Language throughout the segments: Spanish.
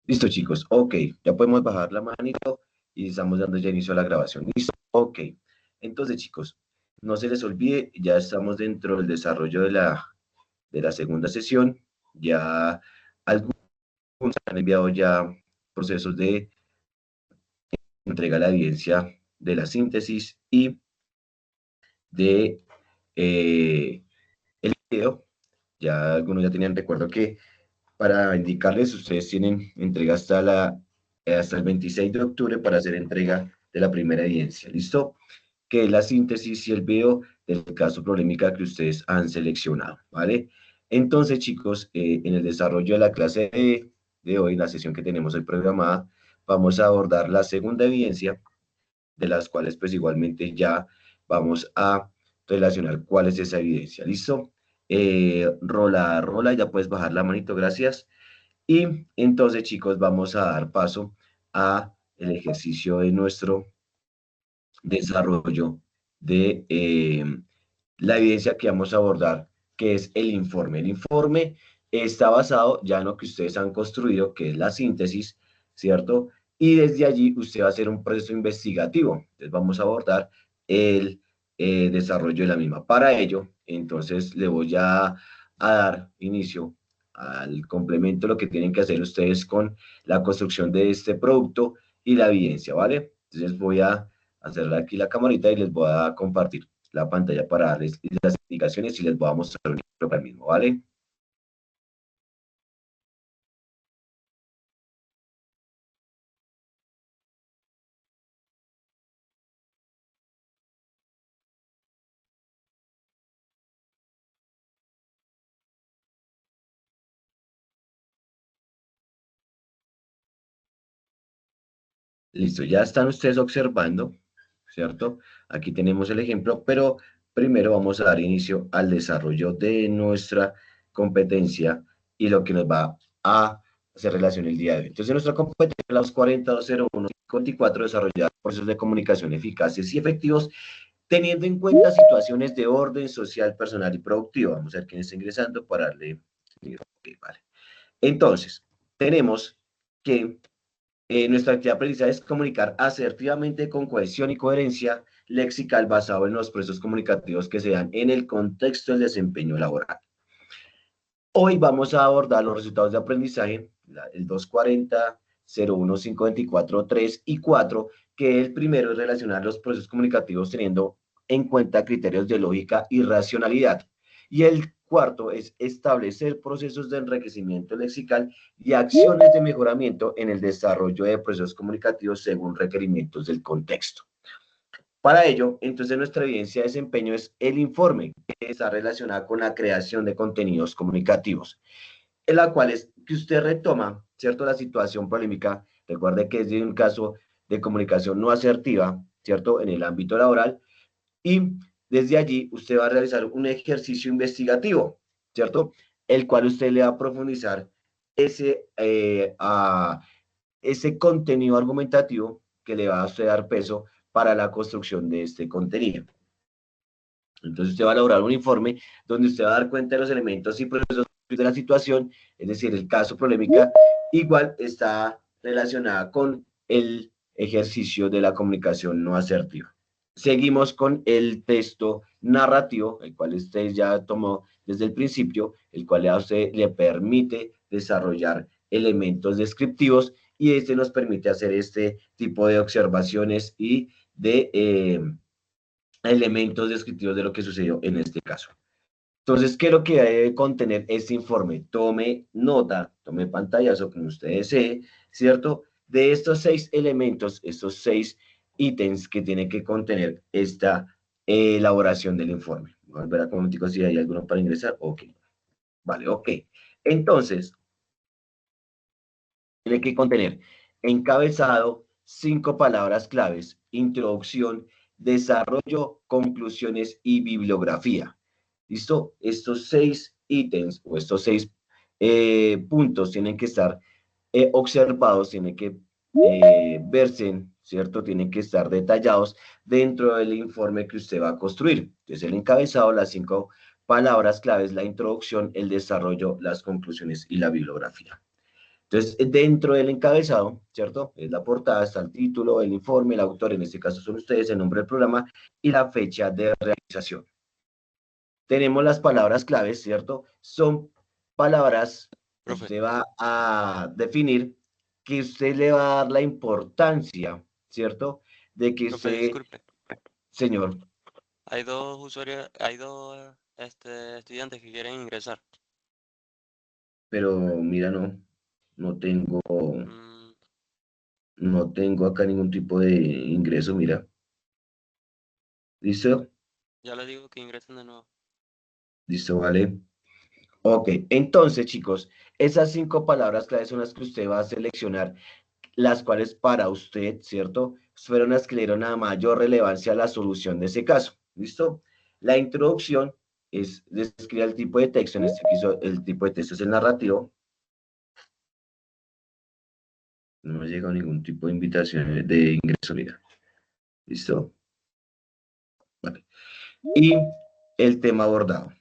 Listo, chicos. Ok, ya podemos bajar la manito y estamos dando ya inicio a la grabación. Listo. Ok. Entonces, chicos, no se les olvide, ya estamos dentro del desarrollo de la segunda sesión. Ya algunos han enviado ya procesos de entrega a la evidencia de la síntesis y de el video. Ya algunos ya tenían recuerdo que para indicarles, ustedes tienen entrega hasta el 26 de octubre para hacer entrega de la primera evidencia. ¿Listo? Que es la síntesis y el video del caso problemática que ustedes han seleccionado, ¿vale? Entonces, chicos, en el desarrollo de la clase de hoy, la sesión que tenemos hoy programada, vamos a abordar la segunda evidencia, de las cuales pues igualmente ya vamos a relacionar cuál es esa evidencia. ¿Listo? Rola, ya puedes bajar la manito, gracias. Y entonces, chicos, vamos a dar paso a el ejercicio de nuestro desarrollo de la evidencia que vamos a abordar, que es el informe. El informe está basado ya en lo que ustedes han construido, que es la síntesis, ¿cierto? Y desde allí usted va a hacer un proceso investigativo. Entonces vamos a abordar el desarrollo de la misma. Para ello, entonces le voy a dar inicio al complemento, lo que tienen que hacer ustedes con la construcción de este producto y la evidencia, ¿vale? Entonces voy a hacerle aquí la camarita y les voy a compartir la pantalla para darles las indicaciones y les voy a mostrar un ejemplo para el mismo, ¿vale? Listo, ya están ustedes observando, ¿cierto? Aquí tenemos el ejemplo, pero primero vamos a dar inicio al desarrollo de nuestra competencia y lo que nos va a hacer relación el día de hoy. Entonces, nuestra competencia es la 240.201.54, desarrollar procesos de comunicación eficaces y efectivos, teniendo en cuenta situaciones de orden social, personal y productivo. Vamos a ver quién está ingresando para darle. Ok, vale. Entonces, tenemos que nuestra actividad de aprendizaje es comunicar asertivamente con cohesión y coherencia lexical basado en los procesos comunicativos que se dan en el contexto del desempeño laboral. Hoy vamos a abordar los resultados de aprendizaje, el 240, 01, 524, 3 y 4, que el primero es relacionar los procesos comunicativos teniendo en cuenta criterios de lógica y racionalidad. Y el cuarto es establecer procesos de enriquecimiento lexical y acciones de mejoramiento en el desarrollo de procesos comunicativos según requerimientos del contexto. Para ello, entonces nuestra evidencia de desempeño es el informe, que está relacionada con la creación de contenidos comunicativos, en la cual es que usted retoma, ¿cierto? La situación polémica, recuerde que es de un caso de comunicación no asertiva, ¿cierto? En el ámbito laboral, y desde allí usted va a realizar un ejercicio investigativo, ¿cierto? El cual usted le va a profundizar ese contenido argumentativo que le va a usted dar peso para la construcción de este contenido. Entonces usted va a elaborar un informe donde usted va a dar cuenta de los elementos y procesos de la situación, es decir, el caso polémica, igual está relacionada con el ejercicio de la comunicación no asertiva. Seguimos con el texto narrativo, el cual usted ya tomó desde el principio, el cual a usted le permite desarrollar elementos descriptivos y este nos permite hacer este tipo de observaciones y de elementos descriptivos de lo que sucedió en este caso. Entonces, ¿qué es lo que debe contener este informe? Tome nota, tome pantallazo, como usted desee, ¿cierto? De estos 6 elementos, estos 6 ítems que tiene que contener esta elaboración del informe. Voy a volver a comentar si hay alguno para ingresar. Ok, vale, ok. Entonces, tiene que contener encabezado, 5 palabras claves, introducción, desarrollo, conclusiones y bibliografía. ¿Listo? Estos 6 ítems o estos 6 puntos tienen que estar observados, tienen que verse, ¿cierto? Tienen que estar detallados dentro del informe que usted va a construir. Entonces, el encabezado, las 5 palabras claves, la introducción, el desarrollo, las conclusiones y la bibliografía. Entonces, dentro del encabezado, ¿cierto? Es la portada, está el título, el informe, el autor, en este caso son ustedes, el nombre del programa y la fecha de realización. Tenemos las palabras claves, ¿cierto? Son palabras que Profe, usted va a definir, que usted le va a dar la importancia, ¿cierto? De que profe, usted, disculpe. señor, Hay dos usuarios, hay dos estudiantes que quieren ingresar. pero mira, no tengo, Mm, no tengo acá ningún tipo de ingreso, mira. ¿Listo? ya les digo que ingresen de nuevo. ¿Listo? Vale. Ok, entonces, chicos, esas 5 palabras claves son las que usted va a seleccionar, las cuales para usted, ¿cierto? Fueron las que le dieron a mayor relevancia a la solución de ese caso. ¿Listo? La introducción es describir el tipo de texto, en este caso el tipo de texto es el narrativo. No me ha llegado ningún tipo de invitación de ingreso, mira. ¿Listo? Vale. Y el tema abordado.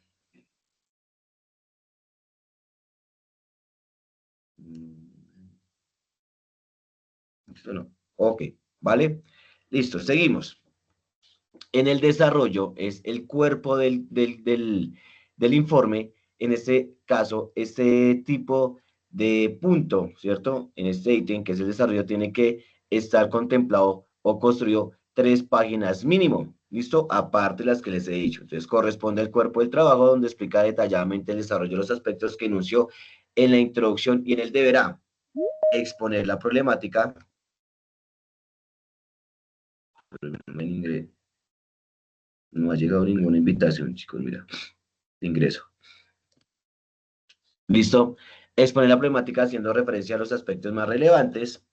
¿Listo? No. Ok, ¿vale? Listo, seguimos. En el desarrollo es el cuerpo del informe. En este caso, este tipo de punto, ¿cierto? En este ítem, que es el desarrollo, tiene que estar contemplado o construido 3 páginas mínimo, ¿listo? Aparte de las que les he dicho. Entonces, corresponde al cuerpo del trabajo, donde explica detalladamente el desarrollo de los aspectos que enunció en la introducción y en el deberá exponer la problemática. No ha llegado ninguna invitación, chicos, mira, de ingreso. ¿Listo? Exponer la problemática haciendo referencia a los aspectos más relevantes,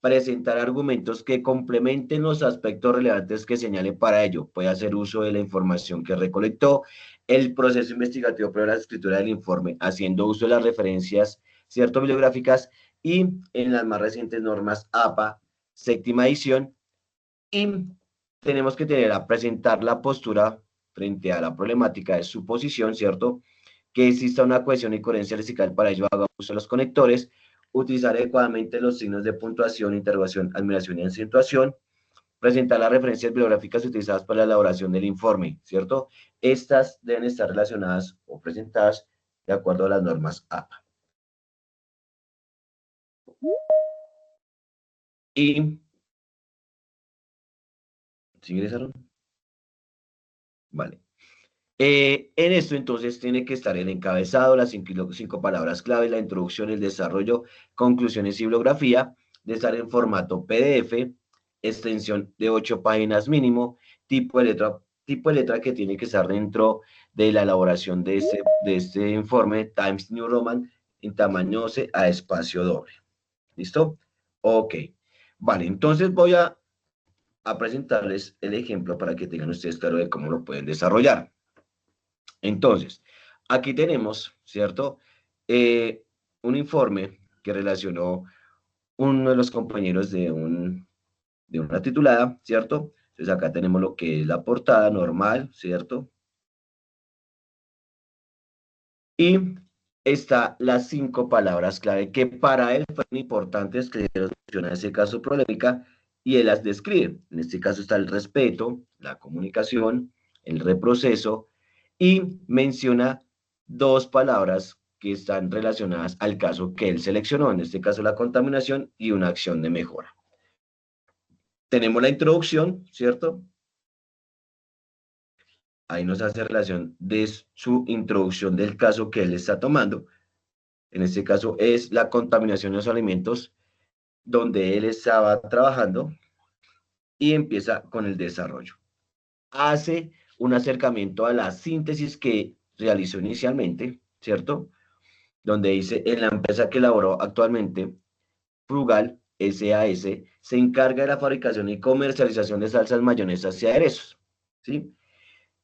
presentar argumentos que complementen los aspectos relevantes que señale para ello. Puede hacer uso de la información que recolectó, el proceso investigativo para la escritura del informe, haciendo uso de las referencias, cierto, bibliográficas y en las más recientes normas APA, séptima edición, y tenemos que tener a presentar la postura frente a la problemática de su posición, ¿cierto? Que exista una cohesión y coherencia lexical, para ello haga uso de los conectores, utilizar adecuadamente los signos de puntuación, interrogación, admiración y acentuación, presentar las referencias bibliográficas utilizadas para la elaboración del informe, ¿cierto? Estas deben estar relacionadas o presentadas de acuerdo a las normas APA. Y, ¿sí ingresaron? Vale. En esto entonces tiene que estar el encabezado, las 5 palabras clave, la introducción, el desarrollo, conclusiones y bibliografía, de estar en formato PDF, extensión de 8 páginas mínimo, tipo de letra que tiene que estar dentro de la elaboración de este informe, Times New Roman, en tamaño 12 a espacio doble. ¿Listo? Ok. Vale, entonces voy a presentarles el ejemplo para que tengan ustedes claro de cómo lo pueden desarrollar. Entonces, aquí tenemos, ¿cierto? Un informe que relacionó uno de los compañeros de una titulada, ¿cierto? Entonces acá tenemos lo que es la portada normal, ¿cierto? Y está las 5 palabras clave que para él fueron importantes, que menciona ese caso polémica, y él las describe. En este caso está el respeto, la comunicación, el reproceso, y menciona 2 palabras que están relacionadas al caso que él seleccionó, en este caso la contaminación y una acción de mejora. Tenemos la introducción, ¿cierto? Ahí nos hace relación de su introducción del caso que él está tomando. En este caso es la contaminación de los alimentos, donde él estaba trabajando, y empieza con el desarrollo. Hace un acercamiento a la síntesis que realizó inicialmente, ¿cierto? Donde dice, en la empresa que elaboró actualmente, Frugal SAS, se encarga de la fabricación y comercialización de salsas, mayonesas y aderezos, ¿sí?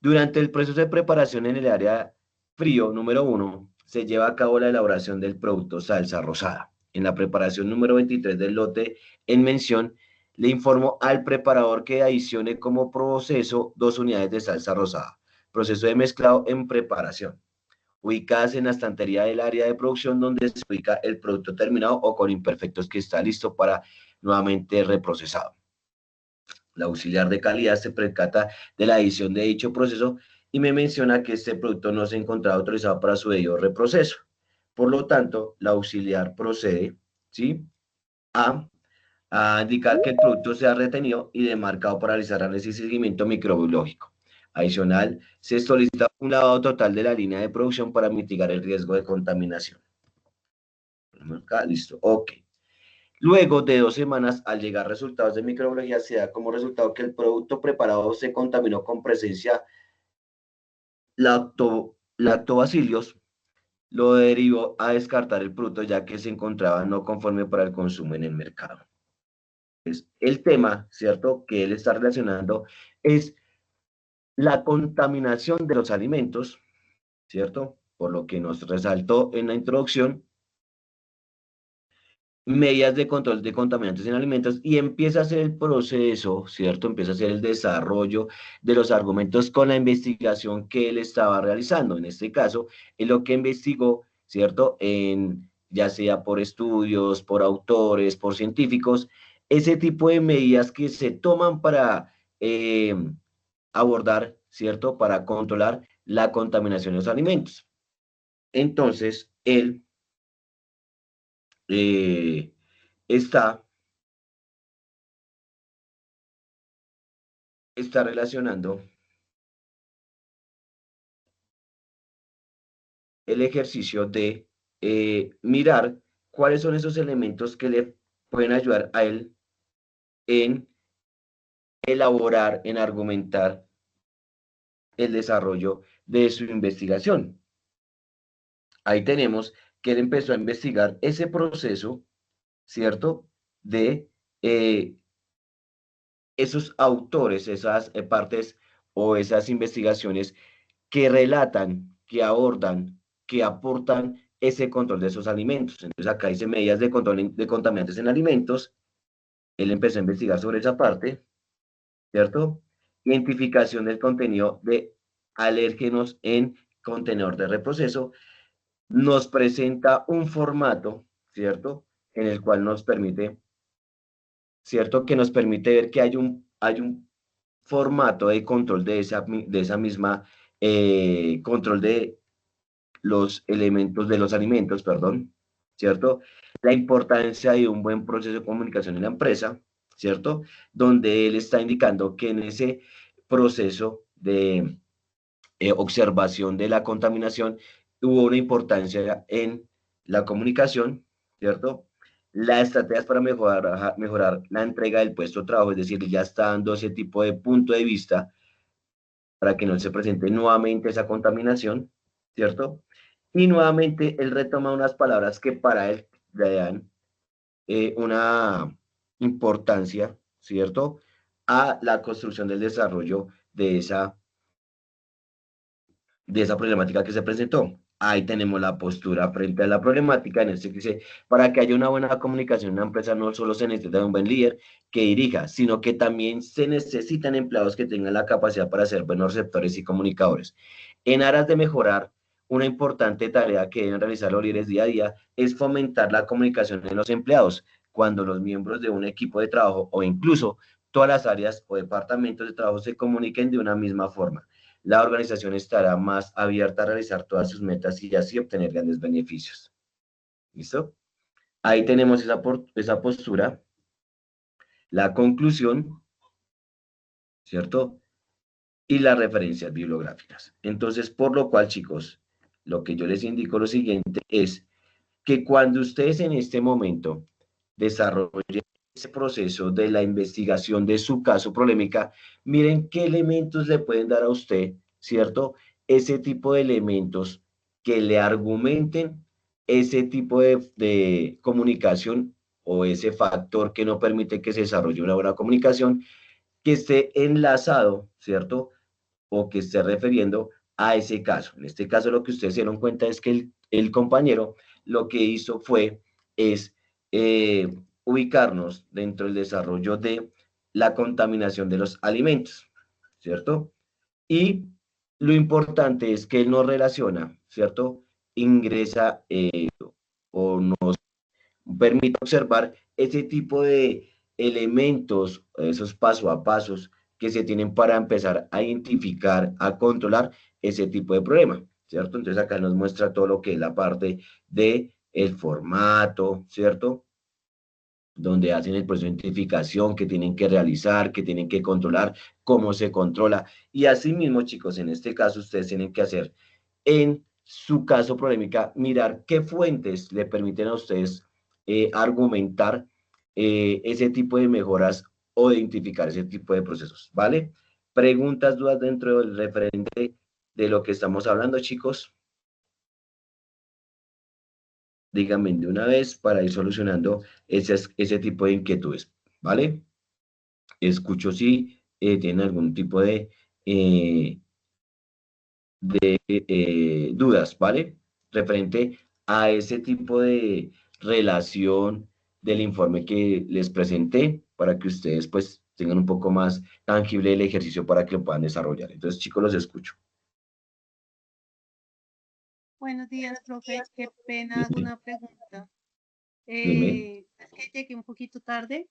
Durante el proceso de preparación en el área frío número 1, se lleva a cabo la elaboración del producto salsa rosada. En la preparación número 23 del lote en mención, le informo al preparador que adicione como proceso 2 unidades de salsa rosada. Proceso de mezclado en preparación. ubicadas en la estantería del área de producción donde se ubica el producto terminado o con imperfectos que está listo para nuevamente reprocesado. La auxiliar de calidad se percata de la edición de dicho proceso y me menciona que este producto no se encontraba autorizado para su debido reproceso. Por lo tanto, la auxiliar procede, ¿sí?, a indicar que el producto sea retenido y demarcado para realizar análisis y seguimiento microbiológico. Adicional, se solicita un lavado total de la línea de producción para mitigar el riesgo de contaminación. Acá, listo, ok. Luego de 2 semanas, al llegar resultados de microbiología, se da como resultado que el producto preparado se contaminó con presencia lactobacillus, lo derivó a descartar el producto ya que se encontraba no conforme para el consumo en el mercado. El tema, ¿cierto?, que él está relacionando es la contaminación de los alimentos, ¿cierto? Por lo que nos resaltó en la introducción, medidas de control de contaminantes en alimentos y empieza a hacer el proceso, ¿cierto? Empieza a hacer el desarrollo de los argumentos con la investigación que él estaba realizando. En este caso, en lo que investigó, ¿cierto? Ya sea por estudios, por autores, por científicos, ese tipo de medidas que se toman para abordar, ¿cierto? Para controlar la contaminación de los alimentos. Entonces, él eh, está relacionando el ejercicio de mirar cuáles son esos elementos que le pueden ayudar a él en elaborar, en argumentar el desarrollo de su investigación. Ahí tenemos que él empezó a investigar ese proceso, ¿cierto? De esos autores, esas partes o esas investigaciones que relatan, que abordan, que aportan ese control de esos alimentos. Entonces acá dice medidas de control de contaminantes en alimentos. Él empezó a investigar sobre esa parte, ¿cierto? Identificación del contenido de alérgenos en contenedor de reproceso. Nos presenta un formato, ¿cierto? En el cual nos permite, ¿cierto? Que nos permite ver que hay un formato de control de esa misma control de los elementos de los alimentos, perdón, ¿cierto? La importancia de un buen proceso de comunicación en la empresa, ¿cierto? Donde él está indicando que en ese proceso de observación de la contaminación hubo una importancia en la comunicación, ¿cierto? Las estrategias para mejorar la entrega del puesto de trabajo, es decir, ya está dando ese tipo de punto de vista para que no se presente nuevamente esa contaminación, ¿cierto? Y nuevamente él retoma unas palabras que para él le dan una importancia, ¿cierto?, a la construcción del desarrollo de esa problemática que se presentó. Ahí tenemos la postura frente a la problemática, en este que dice, para que haya una buena comunicación en una empresa no solo se necesita de un buen líder que dirija, sino que también se necesitan empleados que tengan la capacidad para ser buenos receptores y comunicadores. En aras de mejorar, una importante tarea que deben realizar los líderes día a día es fomentar la comunicación en los empleados, cuando los miembros de un equipo de trabajo o incluso todas las áreas o departamentos de trabajo se comuniquen de una misma forma, la organización estará más abierta a realizar todas sus metas y así obtener grandes beneficios. ¿Listo? Ahí tenemos esa postura, la conclusión, ¿cierto? Y las referencias bibliográficas. Entonces, por lo cual, chicos, lo que yo les indico lo siguiente es que cuando ustedes en este momento desarrollen ese proceso de la investigación de su caso problemática, miren qué elementos le pueden dar a usted, ¿cierto? Ese tipo de elementos que le argumenten ese tipo de comunicación o ese factor que no permite que se desarrolle una buena comunicación, que esté enlazado, ¿cierto? O que esté refiriendo a ese caso. En este caso, lo que ustedes se dieron cuenta es que el compañero lo que hizo es ubicarnos dentro del desarrollo de la contaminación de los alimentos, ¿cierto? Y lo importante es que él no relaciona, ¿cierto? Ingresa o nos permite observar ese tipo de elementos, esos paso a pasos que se tienen para empezar a identificar, a controlar ese tipo de problema, ¿cierto? Entonces acá nos muestra todo lo que es la parte de el formato, ¿cierto? Donde hacen el proceso de identificación que tienen que realizar, que tienen que controlar, cómo se controla. Y asimismo, chicos, en este caso ustedes tienen que hacer en su caso problemática, mirar qué fuentes le permiten a ustedes argumentar ese tipo de mejoras o identificar ese tipo de procesos, ¿vale? Preguntas, dudas dentro del referente de lo que estamos hablando, chicos. Díganme de una vez para ir solucionando ese tipo de inquietudes, ¿vale? Escucho si tienen algún tipo eh, de dudas, ¿vale? Referente a ese tipo de relación del informe que les presenté para que ustedes pues tengan un poco más tangible el ejercicio para que lo puedan desarrollar. Entonces, chicos, los escucho. Buenos días, profe. Qué pena, hago Dime, una pregunta. dime. Es que llegué un poquito tarde.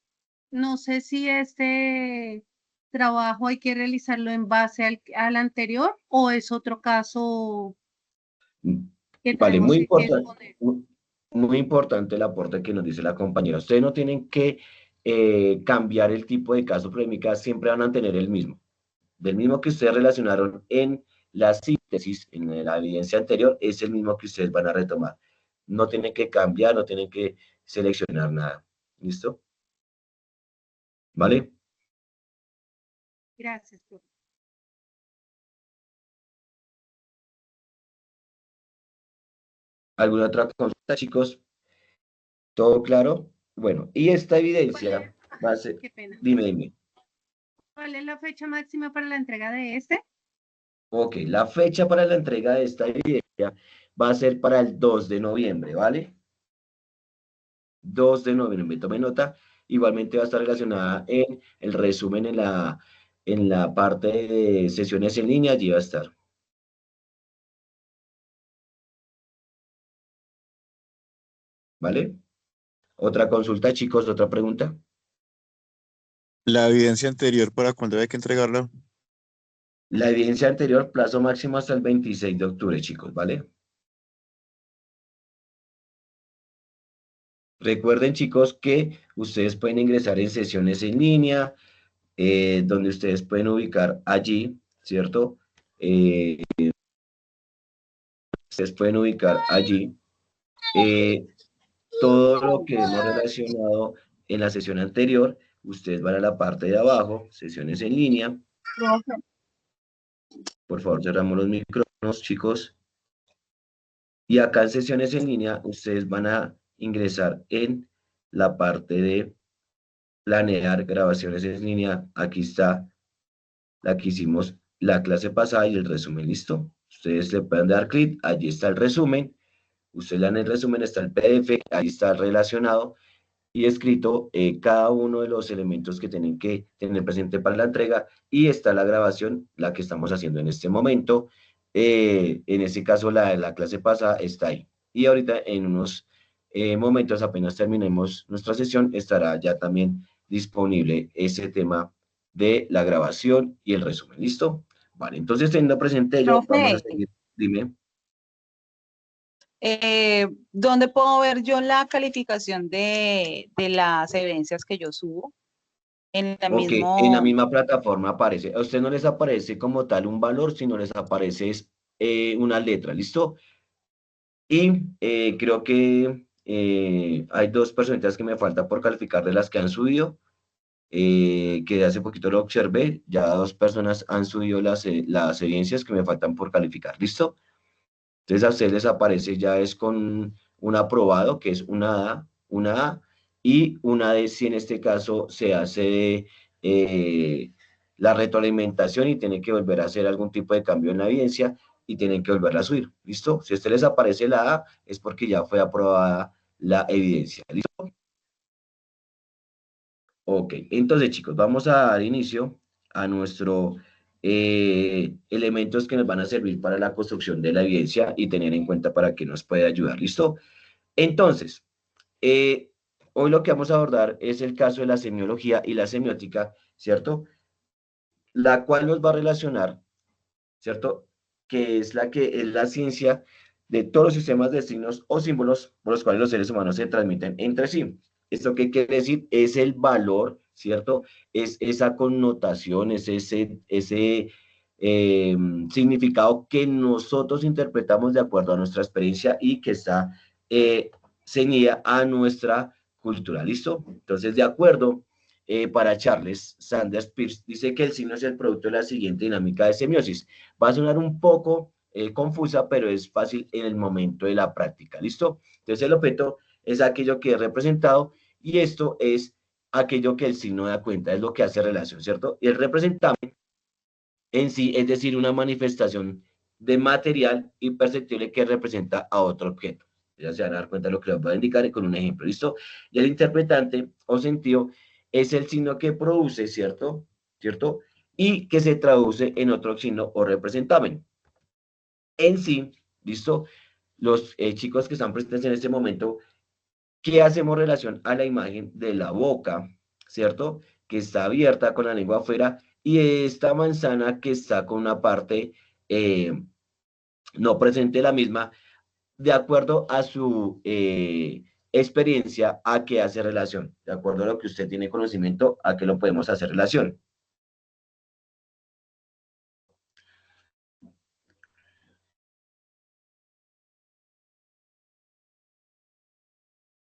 No sé si este trabajo hay que realizarlo en base al anterior o es otro caso que Vale, tenemos que exponer. muy importante el aporte que nos dice la compañera. Ustedes no tienen que cambiar el tipo de caso polémica, siempre van a tener el mismo. Del mismo que ustedes relacionaron en la síntesis, en la evidencia anterior, es el mismo que ustedes van a retomar. No tienen que cambiar, no tienen que seleccionar nada. ¿Listo? ¿Vale? Gracias, profe. ¿Alguna otra consulta, chicos? ¿Todo claro? Bueno, y esta evidencia va a ser, Qué pena. dime. ¿Cuál es la fecha máxima para la entrega de este? Ok, la fecha para la entrega de esta evidencia va a ser para el 2 de noviembre, ¿vale? 2 de noviembre, tome nota. Igualmente va a estar relacionada en el resumen en la parte de sesiones en línea, allí va a estar, ¿vale? Otra consulta, chicos, otra pregunta. La evidencia anterior, ¿para cuándo hay que entregarla? La evidencia anterior, plazo máximo hasta el 26 de octubre, chicos, ¿vale? Recuerden, chicos, que ustedes pueden ingresar en sesiones en línea, donde ustedes pueden ubicar allí, ¿cierto? Ustedes pueden ubicar allí eh, todo lo que hemos relacionado en la sesión anterior. Ustedes van a la parte de abajo, sesiones en línea. Profe. Por favor, cerramos los micrófonos, chicos. Y acá en sesiones en línea, ustedes van a ingresar en la parte de planear grabaciones en línea. Aquí está la que hicimos la clase pasada y el resumen, ¿listo? Ustedes le pueden dar clic, allí está el resumen. Usted le dan el resumen, está el PDF, ahí está relacionado y escrito cada uno de los elementos que tienen que tener presente para la entrega y está la grabación, la que estamos haciendo en este momento. En este caso, la clase pasada está ahí. Y ahorita en unos momentos, apenas terminemos nuestra sesión, estará ya también disponible ese tema de la grabación y el resumen. ¿Listo? Vale, entonces teniendo presente ello, vamos a Profe, seguir. Dime. ¿dónde puedo ver yo la calificación de las evidencias que yo subo? En el Ok, en la mismo, misma plataforma aparece. A usted no les aparece como tal un valor, sino les aparece una letra, ¿listo? Y creo que hay dos personitas que me falta por calificar de las que han subido, que hace poquito lo observé, ya dos personas han subido las evidencias que me faltan por calificar, ¿listo? Entonces a ustedes les aparece ya es con un aprobado, que es una A, y una D si en este caso se hace la retroalimentación y tienen que volver a hacer algún tipo de cambio en la evidencia y tienen que volverla a subir. ¿Listo? Si a ustedes les aparece la A, es porque ya fue aprobada la evidencia. ¿Listo? Ok, entonces chicos, vamos a dar inicio a nuestro elementos que nos van a servir para la construcción de la evidencia y tener en cuenta para qué nos puede ayudar. ¿Listo? Entonces, hoy lo que vamos a abordar es el caso de la semiología y la semiótica, ¿cierto? La cual nos va a relacionar, ¿cierto? Que es la ciencia de todos los sistemas de signos o símbolos por los cuales los seres humanos se transmiten entre sí. ¿Esto qué quiere decir? Es el valor, ¿cierto? Es esa connotación, es ese significado que nosotros interpretamos de acuerdo a nuestra experiencia y que está ceñida a nuestra cultura. ¿Listo? Entonces, de acuerdo, para Charles Sanders Peirce, dice que el signo es el producto de la siguiente dinámica de semiosis. Va a sonar un poco confusa, pero es fácil en el momento de la práctica. ¿Listo? Entonces, el objeto es aquello que es representado y esto es aquello que el signo da cuenta, es lo que hace relación, ¿cierto? Y el representante en sí, es decir, una manifestación de material imperceptible que representa a otro objeto. Ya se van a dar cuenta de lo que les voy a indicar con un ejemplo, ¿listo? Y el interpretante o sentido es el signo que produce, ¿cierto? ¿Cierto? Y que se traduce en otro signo o representamen. En sí, ¿listo? Los chicos que están presentes en este momento, ¿qué hacemos relación a la imagen de la boca, ¿cierto? Que está abierta con la lengua afuera y esta manzana que está con una parte no presente la misma, de acuerdo a su experiencia, a qué hace relación, de acuerdo a lo que usted tiene conocimiento, a qué lo podemos hacer relación.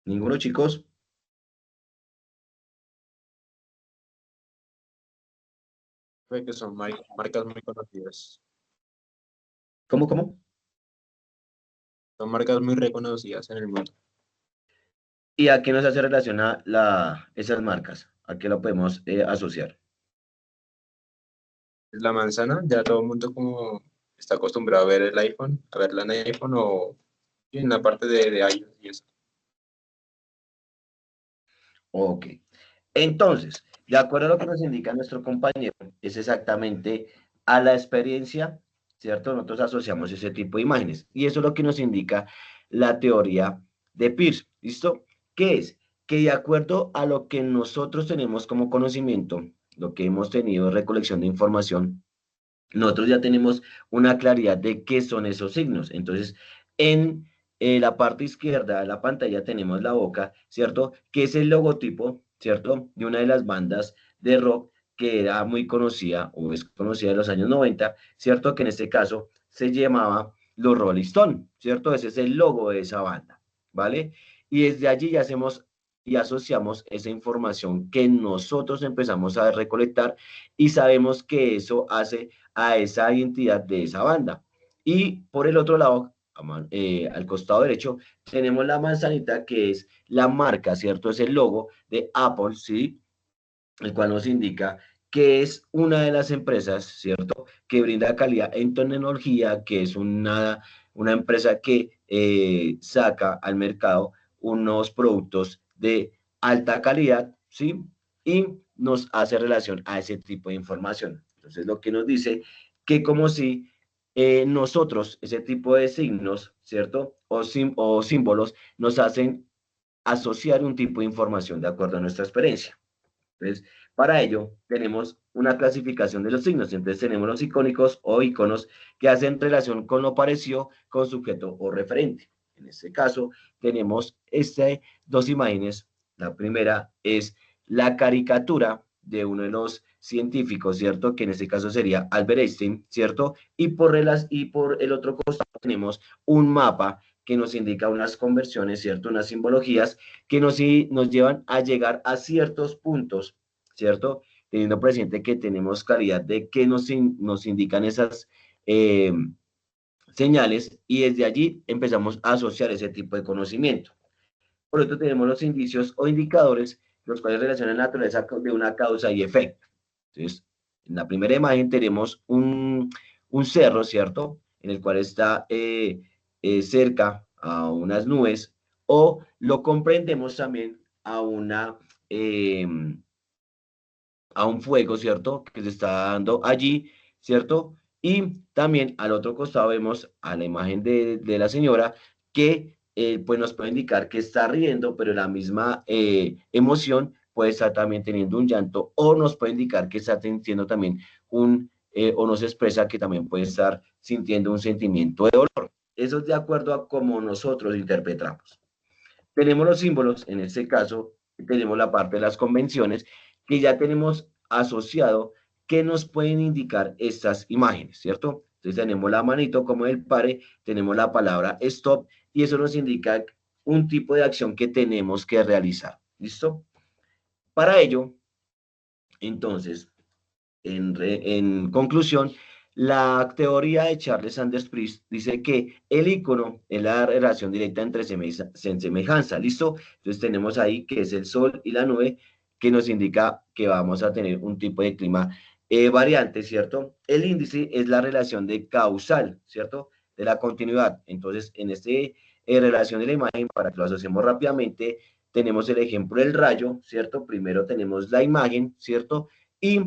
¿Ninguno, chicos? Puede que son marcas muy conocidas. ¿Cómo? Son marcas muy reconocidas en el mundo. ¿Y a qué nos hace relación a esas marcas? ¿A qué lo podemos asociar? La manzana, ya todo el mundo como está acostumbrado a ver el iPhone, a verla en iPhone o en la parte de iOS y eso. Ok. Entonces, de acuerdo a lo que nos indica nuestro compañero, es exactamente a la experiencia, ¿cierto? Nosotros asociamos ese tipo de imágenes. Y eso es lo que nos indica la teoría de Peirce, ¿listo? ¿Qué es? Que de acuerdo a lo que nosotros tenemos como conocimiento, lo que hemos tenido de recolección de información, nosotros ya tenemos una claridad de qué son esos signos. Entonces, en la parte izquierda de la pantalla tenemos la boca, ¿cierto? Que es el logotipo, ¿cierto? De una de las bandas de rock que era muy conocida o es conocida en los años 90, ¿cierto? Que en este caso se llamaba los Rolling Stone, ¿cierto? Ese es el logo de esa banda, ¿vale? Y desde allí ya hacemos y asociamos esa información que nosotros empezamos a recolectar y sabemos que eso hace a esa identidad de esa banda. Y por el otro lado, al costado derecho, tenemos la manzanita que es la marca, ¿cierto? Es el logo de Apple, ¿sí? El cual nos indica que es una de las empresas, ¿cierto? Que brinda calidad en tecnología, que es una empresa que saca al mercado unos productos de alta calidad, ¿sí? Y nos hace relación a ese tipo de información. Entonces, lo que nos dice que como si nosotros, ese tipo de signos, ¿cierto? O símbolos, nos hacen asociar un tipo de información de acuerdo a nuestra experiencia. Entonces, para ello tenemos una clasificación de los signos. Entonces tenemos los icónicos o iconos que hacen relación con lo parecido con sujeto o referente. En este caso tenemos dos imágenes. La primera es la caricatura de uno de los científicos, ¿cierto? Que en este caso sería Albert Einstein, ¿cierto? Y por el otro costado tenemos un mapa que nos indica unas conversiones, ¿cierto? Unas simbologías que nos llevan a llegar a ciertos puntos, ¿cierto? Teniendo presente que tenemos claridad de qué nos indican esas eh, señales y desde allí empezamos a asociar ese tipo de conocimiento. Por otro, tenemos los indicios o indicadores, los cuales relacionan la naturaleza de una causa y efecto. Entonces, en la primera imagen tenemos un cerro, ¿cierto? En el cual está cerca a unas nubes, o lo comprendemos también a un fuego, ¿cierto? Que se está dando allí, ¿cierto? Y también al otro costado vemos a la imagen de la señora que pues nos puede indicar que está riendo, pero la misma emoción puede estar también teniendo un llanto, o nos puede indicar que está sintiendo también o nos expresa que también puede estar sintiendo un sentimiento de dolor. Eso es de acuerdo a cómo nosotros interpretamos. Tenemos los símbolos, en este caso, tenemos la parte de las convenciones, que ya tenemos asociado que nos pueden indicar estas imágenes, ¿cierto? Entonces tenemos la manito como el pare, tenemos la palabra stop, y eso nos indica un tipo de acción que tenemos que realizar, ¿listo? Para ello, entonces, en conclusión, la teoría de Charles Sanders Peirce dice que el icono es la relación directa entre semejanza, ¿listo? Entonces tenemos ahí que es el sol y la nube, que nos indica que vamos a tener un tipo de clima variante, ¿cierto? El índice es la relación de causal, ¿cierto? De la continuidad. Entonces, en este relación de la imagen, para que lo asociemos rápidamente, tenemos el ejemplo del rayo, ¿cierto? Primero tenemos la imagen, ¿cierto? Y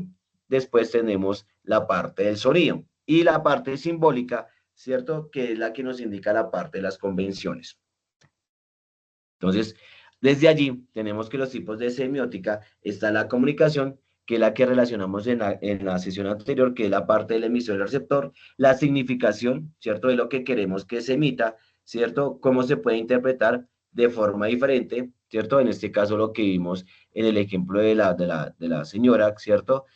después tenemos la parte del sonido y la parte simbólica, ¿cierto? Que es la que nos indica la parte de las convenciones. Entonces, desde allí tenemos que los tipos de semiótica está la comunicación, que es la que relacionamos en la sesión anterior, que es la parte del emisor y el receptor, la significación, ¿cierto? De lo que queremos que se emita, ¿cierto? Cómo se puede interpretar de forma diferente, ¿cierto? En este caso lo que vimos en el ejemplo de la señora, ¿cierto?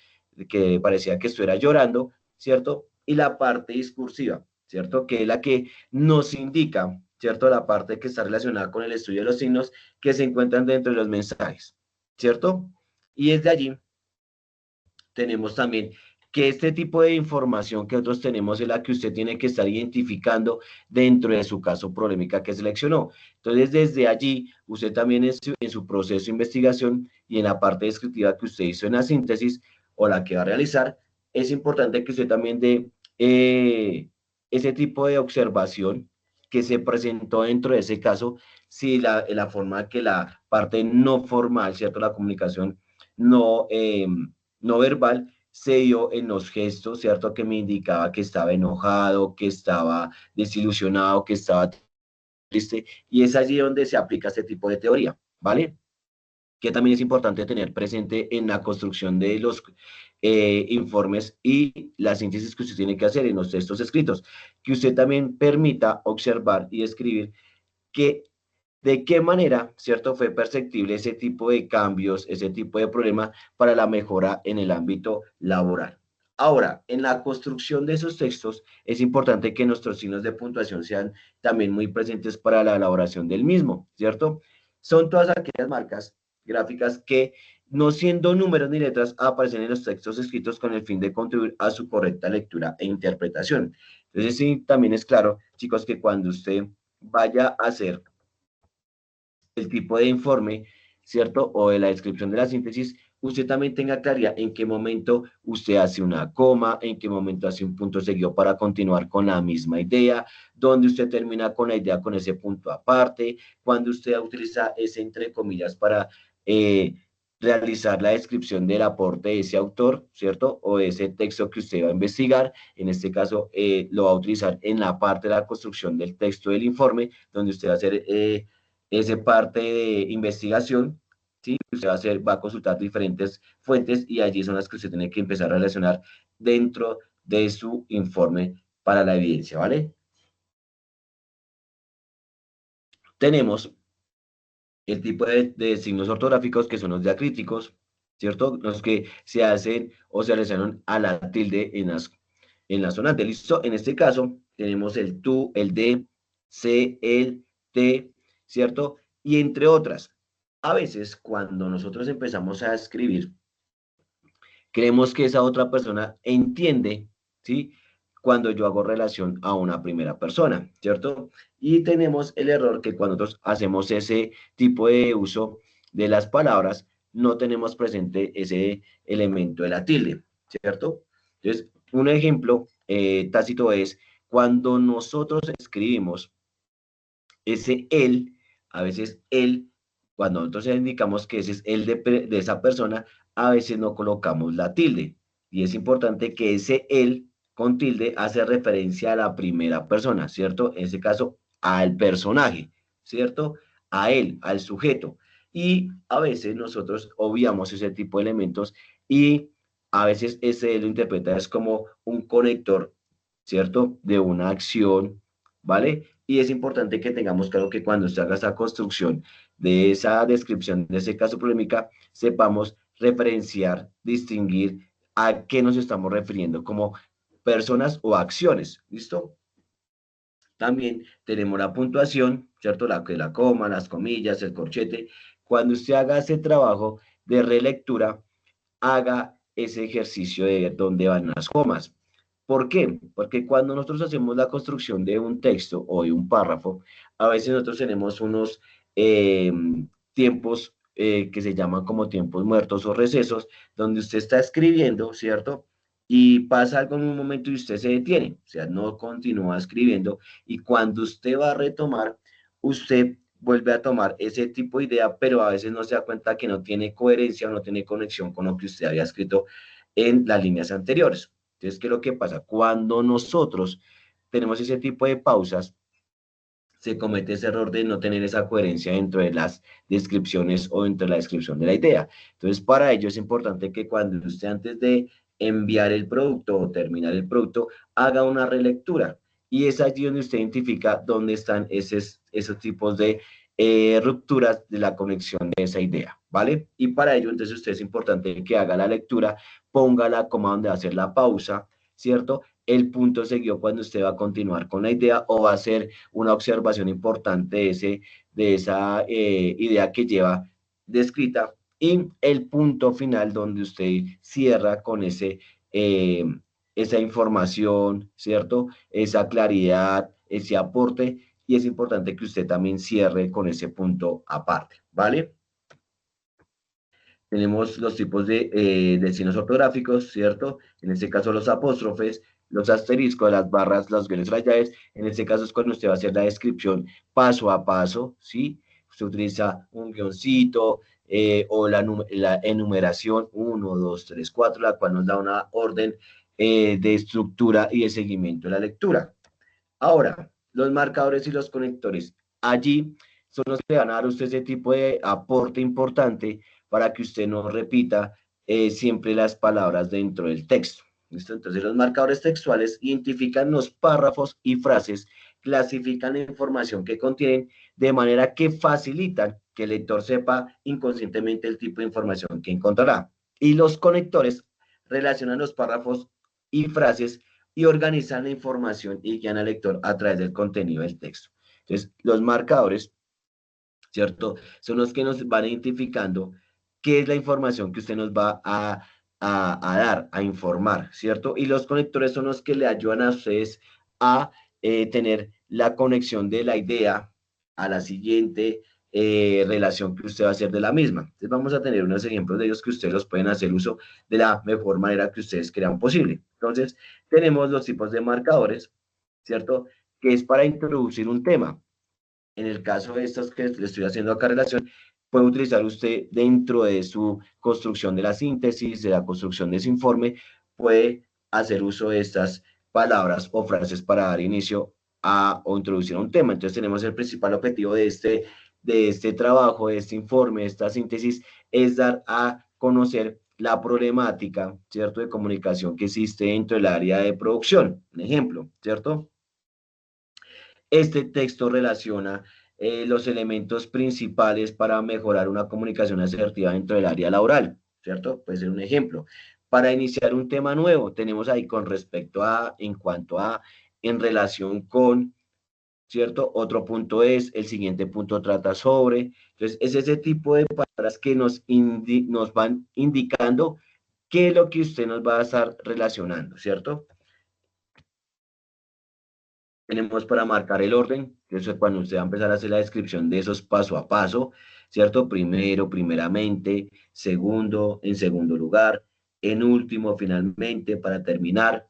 Que parecía que estuviera llorando, ¿cierto? Y la parte discursiva, ¿cierto? Que es la que nos indica, ¿cierto? La parte que está relacionada con el estudio de los signos que se encuentran dentro de los mensajes, ¿cierto? Y desde allí tenemos también que este tipo de información que nosotros tenemos es la que usted tiene que estar identificando dentro de su caso problemática que seleccionó. Entonces, desde allí, usted también en su proceso de investigación y en la parte descriptiva que usted hizo en la síntesis o la que va a realizar, es importante que usted también dé ese tipo de observación que se presentó dentro de ese caso, si la forma que la parte no formal, ¿cierto? La comunicación no verbal se dio en los gestos, ¿cierto? Que me indicaba que estaba enojado, que estaba desilusionado, que estaba triste, y es allí donde se aplica este tipo de teoría, ¿vale? Que también es importante tener presente en la construcción de los informes y la síntesis que usted tiene que hacer en los textos escritos, que usted también permita observar y escribir que de qué manera, ¿cierto? Fue perceptible ese tipo de cambios, ese tipo de problema para la mejora en el ámbito laboral. Ahora, en la construcción de esos textos, es importante que nuestros signos de puntuación sean también muy presentes para la elaboración del mismo, ¿cierto? Son todas aquellas marcas gráficas que, no siendo números ni letras, aparecen en los textos escritos con el fin de contribuir a su correcta lectura e interpretación. Entonces, sí, también es claro, chicos, que cuando usted vaya a hacer el tipo de informe, ¿cierto? O de la descripción de la síntesis, usted también tenga claridad en qué momento usted hace una coma, en qué momento hace un punto seguido para continuar con la misma idea, donde usted termina con la idea con ese punto aparte, cuando usted utiliza ese entre comillas para realizar la descripción del aporte de ese autor, ¿cierto? O de ese texto que usted va a investigar. En este caso, lo va a utilizar en la parte de la construcción del texto del informe, donde usted va a hacer esa parte de investigación, ¿sí? Usted va a consultar diferentes fuentes y allí son las que usted tiene que empezar a relacionar dentro de su informe para la evidencia, ¿vale? Tenemos el tipo de signos ortográficos que son los diacríticos, ¿cierto? Los que se hacen o se realizan a la tilde en la sonante, ¿listo? En este caso tenemos el tú, el de, se, el, te, ¿cierto? Y entre otras. A veces cuando nosotros empezamos a escribir, creemos que esa otra persona entiende, ¿sí? Cuando yo hago relación a una primera persona, ¿cierto? Y tenemos el error que cuando nosotros hacemos ese tipo de uso de las palabras, no tenemos presente ese elemento de la tilde, ¿cierto? Entonces, un ejemplo tácito es cuando nosotros escribimos ese él, a veces él, cuando nosotros indicamos que ese es el de esa persona, a veces no colocamos la tilde. Y es importante que ese él con tilde hace referencia a la primera persona, ¿cierto? En este caso, al personaje, ¿cierto? A él, al sujeto. Y a veces nosotros obviamos ese tipo de elementos y a veces ese lo interpreta es como un conector, ¿cierto? De una acción, ¿vale? Y es importante que tengamos claro que cuando se haga esa construcción de esa descripción de ese caso problemática, sepamos referenciar, distinguir a qué nos estamos refiriendo como personas o acciones, ¿listo? También tenemos la puntuación, ¿cierto? La coma, las comillas, el corchete. Cuando usted haga ese trabajo de relectura, haga ese ejercicio de ver dónde van las comas. ¿Por qué? Porque cuando nosotros hacemos la construcción de un texto o de un párrafo, a veces nosotros tenemos unos tiempos que se llaman como tiempos muertos o recesos, donde usted está escribiendo, ¿cierto? Y pasa algo en un momento y usted se detiene, o sea, no continúa escribiendo, y cuando usted va a retomar, usted vuelve a tomar ese tipo de idea, pero a veces no se da cuenta que no tiene coherencia o no tiene conexión con lo que usted había escrito en las líneas anteriores. Entonces, ¿qué es lo que pasa? Cuando nosotros tenemos ese tipo de pausas, se comete ese error de no tener esa coherencia dentro de las descripciones o dentro de la descripción de la idea. Entonces, para ello es importante que cuando usted antes de enviar el producto o terminar el producto, haga una relectura. Y es allí donde usted identifica dónde están esos tipos de rupturas de la conexión de esa idea, ¿vale? Y para ello, entonces, usted es importante que haga la lectura, ponga la coma donde va a hacer la pausa, ¿cierto? El punto seguido cuando usted va a continuar con la idea o va a hacer una observación importante de esa idea que lleva descrita y el punto final donde usted cierra con esa información, ¿cierto? Esa claridad, ese aporte y es importante que usted también cierre con ese punto aparte, ¿vale? Tenemos los tipos de signos ortográficos, ¿cierto? En este caso los apóstrofes, los asteriscos, las barras, los guiones rayadas. En este caso es cuando usted va a hacer la descripción paso a paso, ¿sí? Usted utiliza un guioncito o la enumeración 1, 2, 3, 4, la cual nos da una orden de estructura y de seguimiento de la lectura. Ahora, los marcadores y los conectores. Allí son los que van a dar a usted ese tipo de aporte importante para que usted no repita siempre las palabras dentro del texto. ¿Listo? Entonces, los marcadores textuales identifican los párrafos y frases, clasifican la información que contienen de manera que facilitan que el lector sepa inconscientemente el tipo de información que encontrará. Y los conectores relacionan los párrafos y frases y organizan la información y guían al lector a través del contenido del texto. Entonces, los marcadores, ¿cierto? Son los que nos van identificando qué es la información que usted nos va a dar, a informar, ¿cierto? Y los conectores son los que le ayudan a ustedes a tener la conexión de la idea a la siguiente relación que usted va a hacer de la misma. Entonces vamos a tener unos ejemplos de ellos que ustedes los pueden hacer uso de la mejor manera que ustedes crean posible. Entonces, tenemos los tipos de marcadores, ¿cierto? Que es para introducir un tema. En el caso de estos que le estoy haciendo acá relación, puede utilizar usted dentro de su construcción de la síntesis, de la construcción de ese informe, puede hacer uso de estas palabras o frases para dar inicio a o introducir a un tema. Entonces tenemos el principal objetivo de este trabajo, de este informe, de esta síntesis, es dar a conocer la problemática, ¿cierto?, de comunicación que existe dentro del área de producción. Un ejemplo, ¿cierto? Este texto relaciona los elementos principales para mejorar una comunicación asertiva dentro del área laboral, ¿cierto? Puede ser un ejemplo. Para iniciar un tema nuevo, tenemos ahí con respecto a, en cuanto a, en relación con, ¿cierto? Otro punto es, el siguiente punto trata sobre. Entonces, es ese tipo de palabras que nos van indicando qué es lo que usted nos va a estar relacionando, ¿cierto? Tenemos para marcar el orden, que eso es cuando usted va a empezar a hacer la descripción de esos paso a paso, ¿cierto? Primero, primeramente, segundo, en segundo lugar, en último, finalmente, para terminar,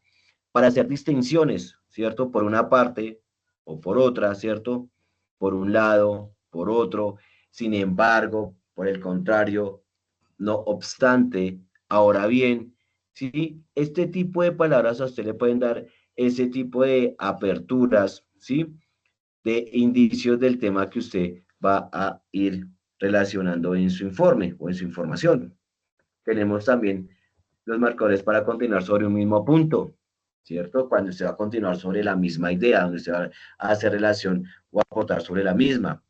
para hacer distinciones, ¿cierto? Por una parte o por otra, ¿cierto? Por un lado, por otro, sin embargo, por el contrario, no obstante, ahora bien, ¿sí? Este tipo de palabras a usted le pueden dar ese tipo de aperturas, ¿sí? De indicios del tema que usted va a ir relacionando en su informe o en su información. Tenemos también los marcadores para continuar sobre un mismo punto, ¿cierto? Cuando usted va a continuar sobre la misma idea, donde usted va a hacer relación o aportar sobre la misma.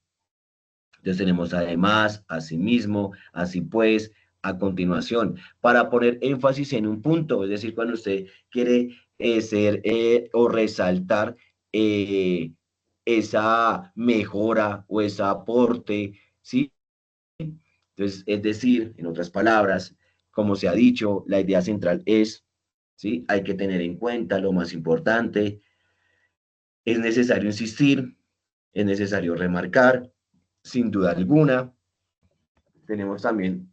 Entonces tenemos además, asimismo, así pues, a continuación, para poner énfasis en un punto, es decir, cuando usted quiere ser o resaltar eh, esa mejora o ese aporte, ¿sí? Entonces, es decir, en otras palabras, como se ha dicho, la idea central es, ¿sí? Hay que tener en cuenta lo más importante, es necesario insistir, es necesario remarcar, sin duda alguna. Tenemos también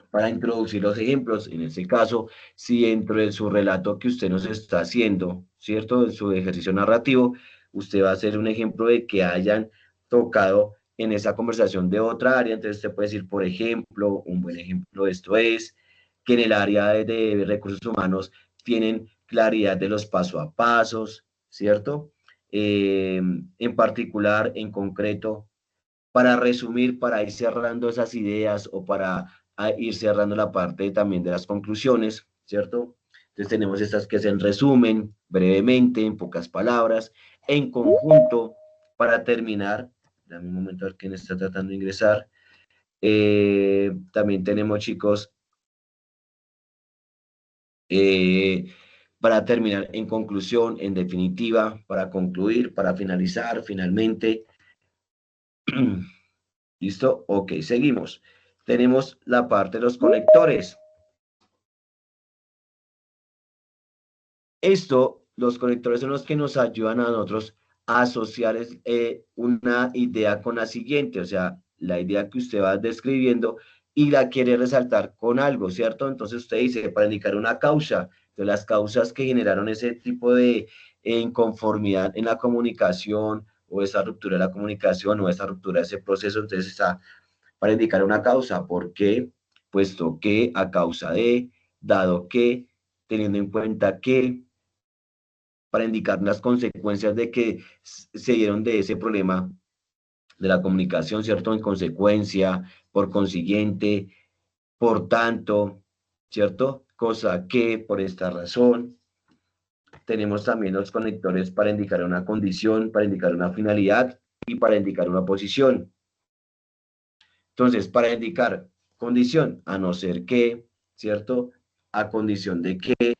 para introducir los ejemplos, en este caso, si dentro de su relato que usted nos está haciendo, ¿cierto? En su ejercicio narrativo, usted va a hacer un ejemplo de que hayan tocado en esa conversación de otra área, entonces usted puede decir, por ejemplo, un buen ejemplo de esto es que en el área de recursos humanos tienen claridad de los paso a pasos, ¿cierto? En particular, en concreto, para resumir, para ir cerrando esas ideas o para ir cerrando la parte también de las conclusiones, ¿cierto? Entonces tenemos estas que se resumen brevemente, en pocas palabras, en conjunto, para terminar. Dame un momento a ver quién está tratando de ingresar. También tenemos, chicos, eh, para terminar en conclusión, en definitiva, para concluir, para finalizar, finalmente. ¿Listo? Ok, seguimos. Tenemos la parte de los conectores. Los conectores son los que nos ayudan a nosotros a asociar una idea con la siguiente, o sea, la idea que usted va describiendo y la quiere resaltar con algo, ¿cierto? Entonces usted dice, para indicar una causa, de las causas que generaron ese tipo de inconformidad en la comunicación o esa ruptura de la comunicación o esa ruptura de ese proceso, entonces está para indicar una causa, ¿por qué? Puesto que, a causa de, dado que, teniendo en cuenta que, para indicar las consecuencias de que se dieron de ese problema de la comunicación, ¿cierto? En consecuencia, por consiguiente, por tanto, ¿cierto? Cosa que, por esta razón, tenemos también los conectores para indicar una condición, para indicar una finalidad y para indicar una posición. Entonces, para indicar condición, a no ser que, ¿cierto? A condición de que,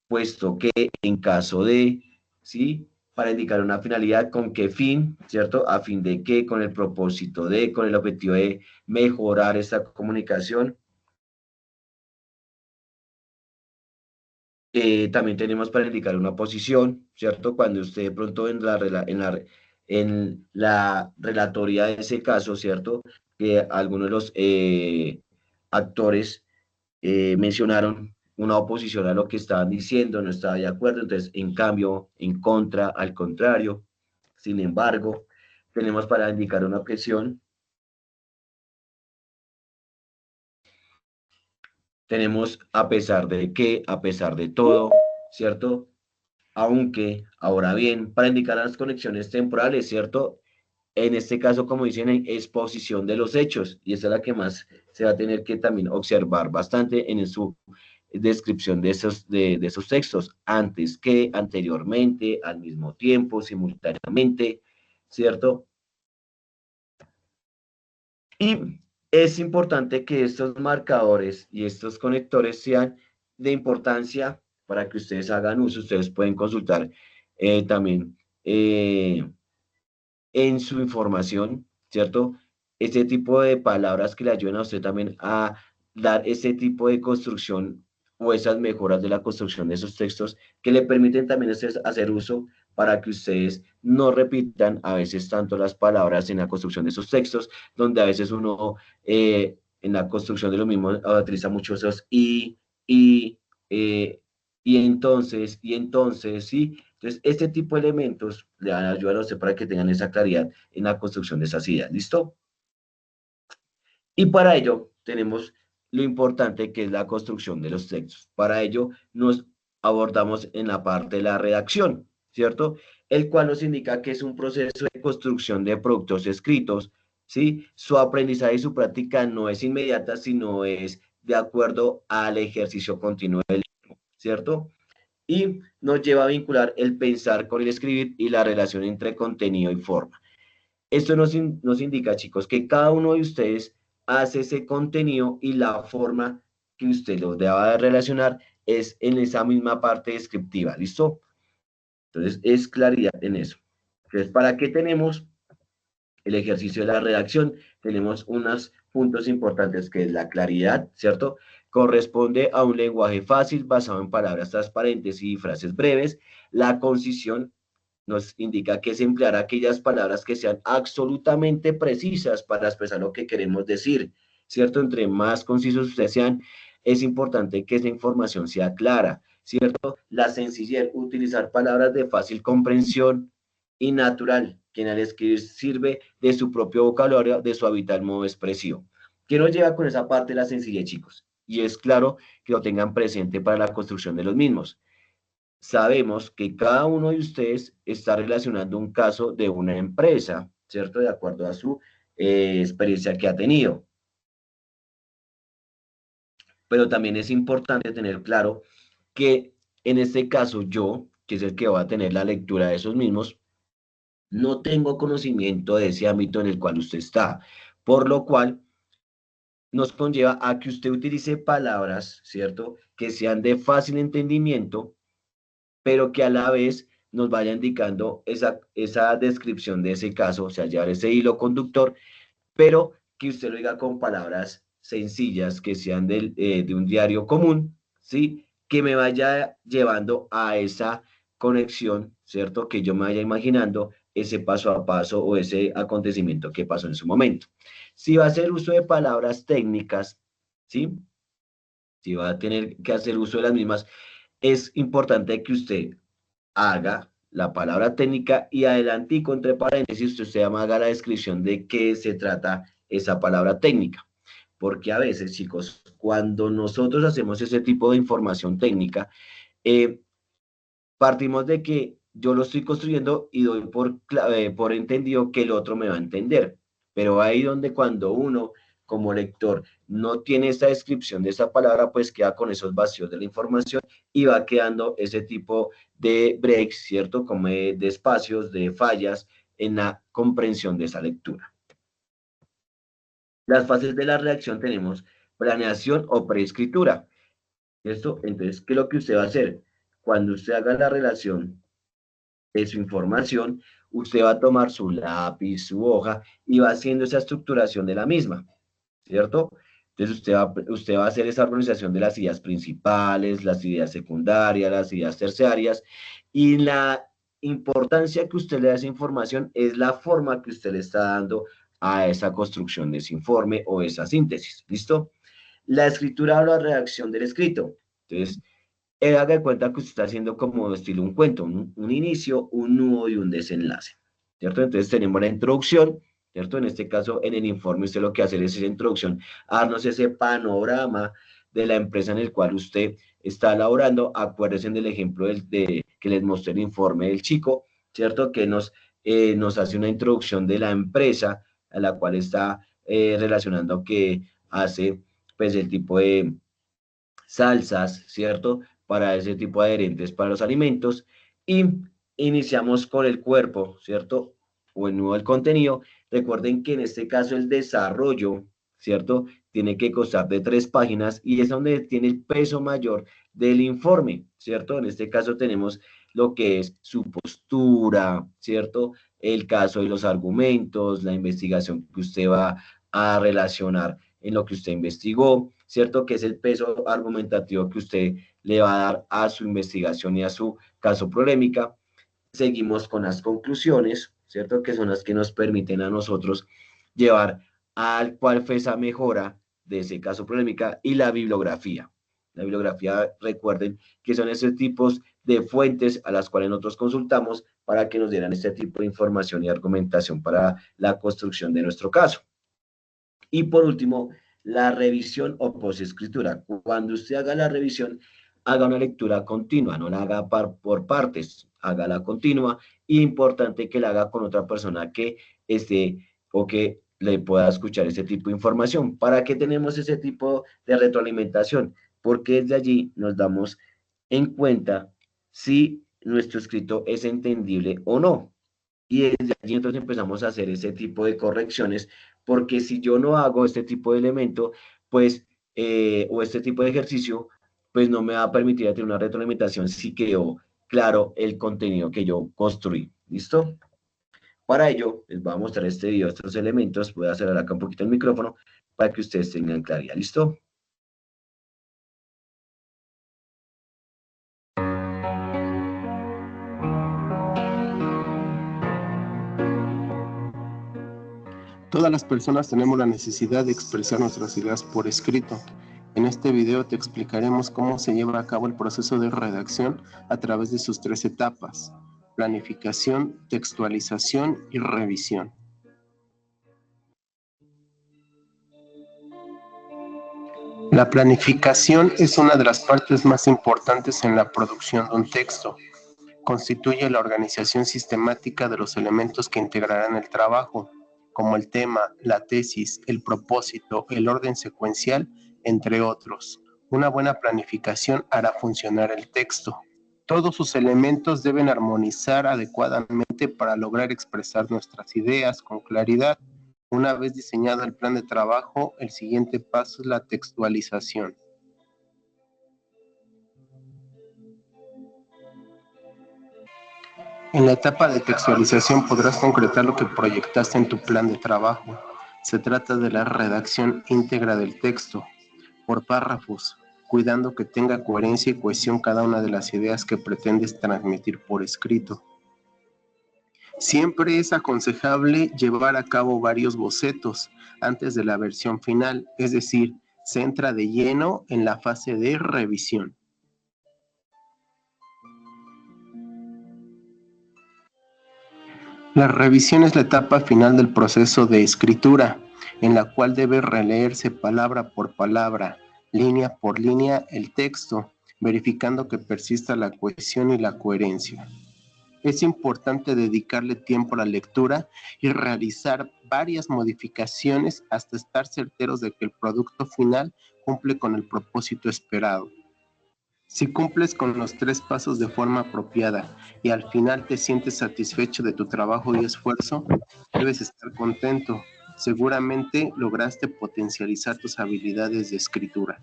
puesto que, en caso de, ¿sí? Para indicar una finalidad, ¿con qué fin? ¿Cierto? A fin de que, con el propósito de, con el objetivo de mejorar esta comunicación. También tenemos para indicar una posición, ¿cierto? Cuando usted de pronto en la relatoría de ese caso, ¿cierto? Que algunos de los actores mencionaron una oposición a lo que estaban diciendo, no estaba de acuerdo, entonces en cambio, en contra, al contrario. Sin embargo, tenemos para indicar una objeción, tenemos a pesar de que, a pesar de todo, ¿cierto? Aunque, ahora bien, para indicar las conexiones temporales, ¿cierto? En este caso, como dicen, exposición de los hechos, y esa es la que más se va a tener que también observar bastante en su descripción de esos textos, antes que, anteriormente, al mismo tiempo, simultáneamente, ¿cierto? Y es importante que estos marcadores y estos conectores sean de importancia para que ustedes hagan uso. Ustedes pueden consultar también en su información, ¿cierto? Este tipo de palabras que le ayuden a usted también a dar ese tipo de construcción o esas mejoras de la construcción de esos textos que le permiten también hacer uso para que ustedes no repitan a veces tanto las palabras en la construcción de esos textos, donde a veces uno en la construcción de lo mismo utiliza muchos esos eh, y entonces, ¿sí? Entonces, este tipo de elementos le van a ayudar a usted para que tengan esa claridad en la construcción de esas ideas. ¿Listo? Y para ello tenemos lo importante que es la construcción de los textos. Para ello nos abordamos en la parte de la redacción, ¿cierto? El cual nos indica que es un proceso de construcción de productos escritos, ¿sí? Su aprendizaje y su práctica no es inmediata, sino es de acuerdo al ejercicio continuo del mismo, ¿cierto? Y nos lleva a vincular el pensar con el escribir y la relación entre contenido y forma. Esto nos indica, chicos, que cada uno de ustedes hace ese contenido y la forma que usted lo deba de relacionar es en esa misma parte descriptiva, ¿listo? Entonces, es claridad en eso. Entonces, ¿para qué tenemos el ejercicio de la redacción? Tenemos unos puntos importantes que es la claridad, ¿cierto? Corresponde a un lenguaje fácil basado en palabras transparentes y frases breves. La concisión nos indica que es emplear aquellas palabras que sean absolutamente precisas para expresar lo que queremos decir, ¿cierto? Entre más concisos ustedes sean, es importante que esa información sea clara, ¿cierto? La sencillez, utilizar palabras de fácil comprensión y natural, que al escribir sirve de su propio vocabulario, de su habitual modo expresivo. ¿Qué nos lleva con esa parte de la sencillez, chicos? Y es claro que lo tengan presente para la construcción de los mismos. Sabemos que cada uno de ustedes está relacionando un caso de una empresa, ¿cierto? De acuerdo a su experiencia que ha tenido. Pero también es importante tener claro que en este caso yo, que es el que va a tener la lectura de esos mismos, no tengo conocimiento de ese ámbito en el cual usted está, por lo cual nos conlleva a que usted utilice palabras, ¿cierto? Que sean de fácil entendimiento, pero que a la vez nos vaya indicando esa descripción de ese caso, o sea, llevar ese hilo conductor, pero que usted lo diga con palabras sencillas, que sean de un diario común, ¿sí? Que me vaya llevando a esa conexión, ¿cierto? Que yo me vaya imaginando ese paso a paso o ese acontecimiento que pasó en su momento. Si va a hacer uso de palabras técnicas, ¿sí? Si va a tener que hacer uso de las mismas, es importante que usted haga la palabra técnica y adelantico entre paréntesis, usted haga la descripción de qué se trata esa palabra técnica. Porque a veces, chicos, cuando nosotros hacemos ese tipo de información técnica, partimos de que yo lo estoy construyendo y doy por entendido que el otro me va a entender. Pero ahí donde cuando uno como lector no tiene esta descripción de esa palabra, pues queda con esos vacíos de la información y va quedando ese tipo de breaks, ¿cierto? Como de espacios, de fallas en la comprensión de esa lectura. Las fases de la redacción tenemos planeación o preescritura. ¿Esto? Entonces, ¿qué es lo que usted va a hacer? Cuando usted haga la relación de su información, usted va a tomar su lápiz, su hoja y va haciendo esa estructuración de la misma, ¿cierto? Entonces usted va a hacer esa organización de las ideas principales, las ideas secundarias, las ideas terciarias, y la importancia que usted le da a esa información es la forma que usted le está dando a esa construcción de ese informe o esa síntesis, ¿listo? La escritura o la redacción del escrito. Entonces, haga de cuenta que usted está haciendo como estilo un cuento, un inicio, un nudo y un desenlace, ¿cierto? Entonces tenemos la introducción, ¿cierto? En este caso, en el informe, usted lo que hace es esa introducción, darnos ese panorama de la empresa en el cual usted está elaborando. Acuérdense del ejemplo que les mostré el informe del chico, ¿cierto? Que nos hace una introducción de la empresa a la cual está relacionando que hace, pues, el tipo de salsas, ¿cierto? Para ese tipo de adherentes para los alimentos. Y iniciamos con el cuerpo, ¿cierto? O el nudo del contenido. Recuerden que en este caso el desarrollo, ¿cierto? Tiene que constar de 3 páginas y es donde tiene el peso mayor del informe, ¿cierto? En este caso tenemos lo que es su postura, ¿cierto? El caso de los argumentos, la investigación que usted va a relacionar en lo que usted investigó, ¿cierto? Que es el peso argumentativo que usted le va a dar a su investigación y a su caso problemática. Seguimos con las conclusiones, ¿cierto? Que son las que nos permiten a nosotros llevar al cuál fue esa mejora de ese caso problemática y la bibliografía. La bibliografía, recuerden que son esos tipos de fuentes a las cuales nosotros consultamos para que nos dieran este tipo de información y argumentación para la construcción de nuestro caso. Y por último, la revisión o posescritura. Cuando usted haga la revisión, haga una lectura continua, no la haga por partes, hágala continua. Y importante que la haga con otra persona que esté o que le pueda escuchar ese tipo de información. ¿Para qué tenemos ese tipo de retroalimentación? Porque desde allí nos damos en cuenta si nuestro escrito es entendible o no. Y desde allí entonces empezamos a hacer ese tipo de correcciones, porque si yo no hago este tipo de elemento, pues, o este tipo de ejercicio, pues no me va a permitir tener una retroalimentación si quedó claro el contenido que yo construí. ¿Listo? Para ello, les voy a mostrar este video, estos elementos. Voy a acelerar acá un poquito el micrófono para que ustedes tengan claridad. ¿Listo? Todas las personas tenemos la necesidad de expresar nuestras ideas por escrito. En este video te explicaremos cómo se lleva a cabo el proceso de redacción a través de sus 3 etapas: planificación, textualización y revisión. La planificación es una de las partes más importantes en la producción de un texto. Constituye la organización sistemática de los elementos que integrarán el trabajo, como el tema, la tesis, el propósito, el orden secuencial, entre otros. Una buena planificación hará funcionar el texto. Todos sus elementos deben armonizar adecuadamente para lograr expresar nuestras ideas con claridad. Una vez diseñado el plan de trabajo, el siguiente paso es la textualización. En la etapa de textualización podrás concretar lo que proyectaste en tu plan de trabajo. Se trata de la redacción íntegra del texto, por párrafos, cuidando que tenga coherencia y cohesión cada una de las ideas que pretendes transmitir por escrito. Siempre es aconsejable llevar a cabo varios bocetos antes de la versión final, es decir, se entra de lleno en la fase de revisión. La revisión es la etapa final del proceso de escritura, en la cual debe releerse palabra por palabra, línea por línea el texto, verificando que persista la cohesión y la coherencia. Es importante dedicarle tiempo a la lectura y realizar varias modificaciones hasta estar certeros de que el producto final cumple con el propósito esperado. Si cumples con los 3 pasos de forma apropiada y al final te sientes satisfecho de tu trabajo y esfuerzo, debes estar contento. Seguramente lograste potencializar tus habilidades de escritura.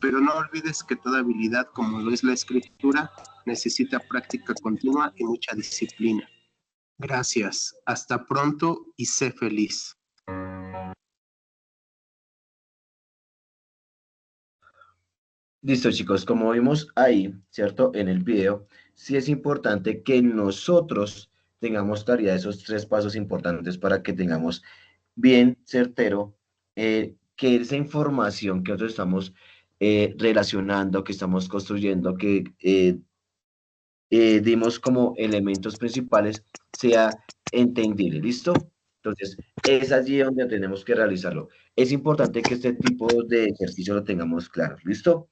Pero no olvides que toda habilidad, como lo es la escritura, necesita práctica continua y mucha disciplina. Gracias, hasta pronto y sé feliz. Listo, chicos, como vimos ahí, ¿cierto? En el video, sí es importante que nosotros tengamos claridad de esos 3 pasos importantes para que tengamos bien certero que esa información que nosotros estamos relacionando, que estamos construyendo, que dimos como elementos principales, sea entendible, ¿listo? Entonces, es allí donde tenemos que realizarlo. Es importante que este tipo de ejercicio lo tengamos claro, ¿listo?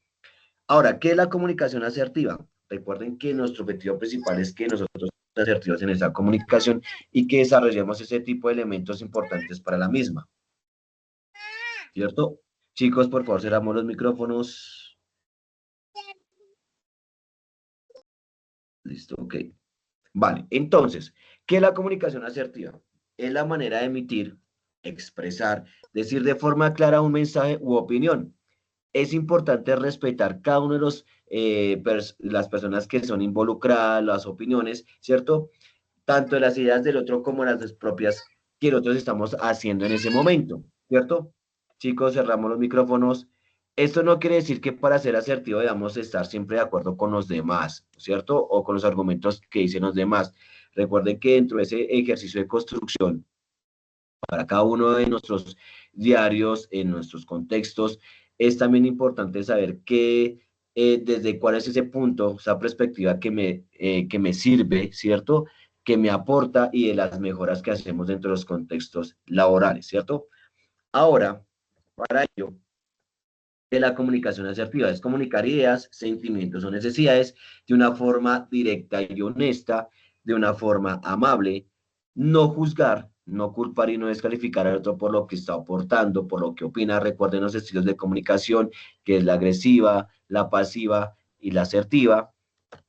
Ahora, ¿qué es la comunicación asertiva? Recuerden que nuestro objetivo principal es que nosotros seamos asertivos en esa comunicación y que desarrollemos ese tipo de elementos importantes para la misma. ¿Cierto? Chicos, por favor, cerramos los micrófonos. Listo, ok. Vale, entonces, ¿qué es la comunicación asertiva? Es la manera de emitir, expresar, decir de forma clara un mensaje u opinión. Es importante respetar cada uno de las personas que son involucradas, las opiniones, ¿cierto? Tanto de las ideas del otro como las propias que nosotros estamos haciendo en ese momento, ¿cierto? Chicos, cerramos los micrófonos. Esto no quiere decir que para ser asertivo debamos estar siempre de acuerdo con los demás, ¿cierto? O con los argumentos que dicen los demás. Recuerden que dentro de ese ejercicio de construcción, para cada uno de nuestros diarios, en nuestros contextos, es también importante saber desde cuál es ese punto, esa perspectiva que me sirve, ¿cierto? Que me aporta y de las mejoras que hacemos dentro de los contextos laborales, ¿cierto? Ahora, Para ello, de la comunicación asertiva es comunicar ideas, sentimientos o necesidades de una forma directa y honesta, de una forma amable, no juzgar, no culpar y no descalificar al otro por lo que está aportando, por lo que opina. Recuerden los estilos de comunicación, que es la agresiva, la pasiva y la asertiva,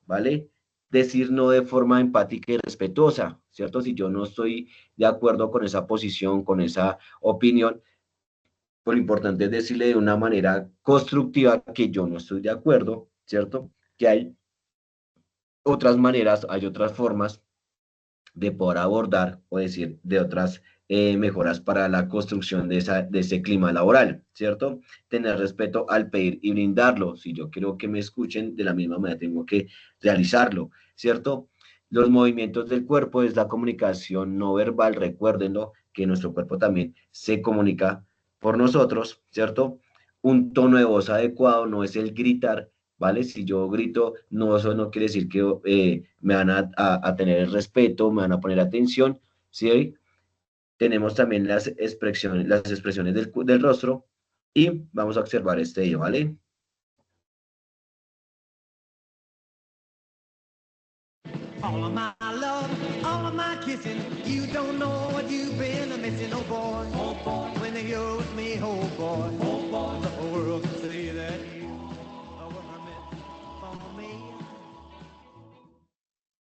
¿vale? Decir no de forma empática y respetuosa, ¿cierto? Si yo no estoy de acuerdo con esa posición, con esa opinión, pues lo importante es decirle de una manera constructiva que yo no estoy de acuerdo, ¿cierto? Que hay otras maneras, hay otras formas de poder abordar o decir de otras mejoras para la construcción de ese clima laboral, ¿cierto? Tener respeto al pedir y brindarlo. Si yo quiero que me escuchen, de la misma manera tengo que realizarlo, ¿cierto? Los movimientos del cuerpo es la comunicación no verbal, recuérdenlo, que nuestro cuerpo también se comunica por nosotros, ¿cierto? Un tono de voz adecuado no es el gritar, ¿vale? Si yo grito, no, eso no quiere decir que me van a tener el respeto, me van a poner atención, ¿sí? Tenemos también las expresiones del rostro y vamos a observar este video, ¿vale? All of my love, all of my kissing, you don't know what you've been missing, oh boy. Oh boy, when you're with me, oh boy. Oh boy, the whole world can see that you were meant for me.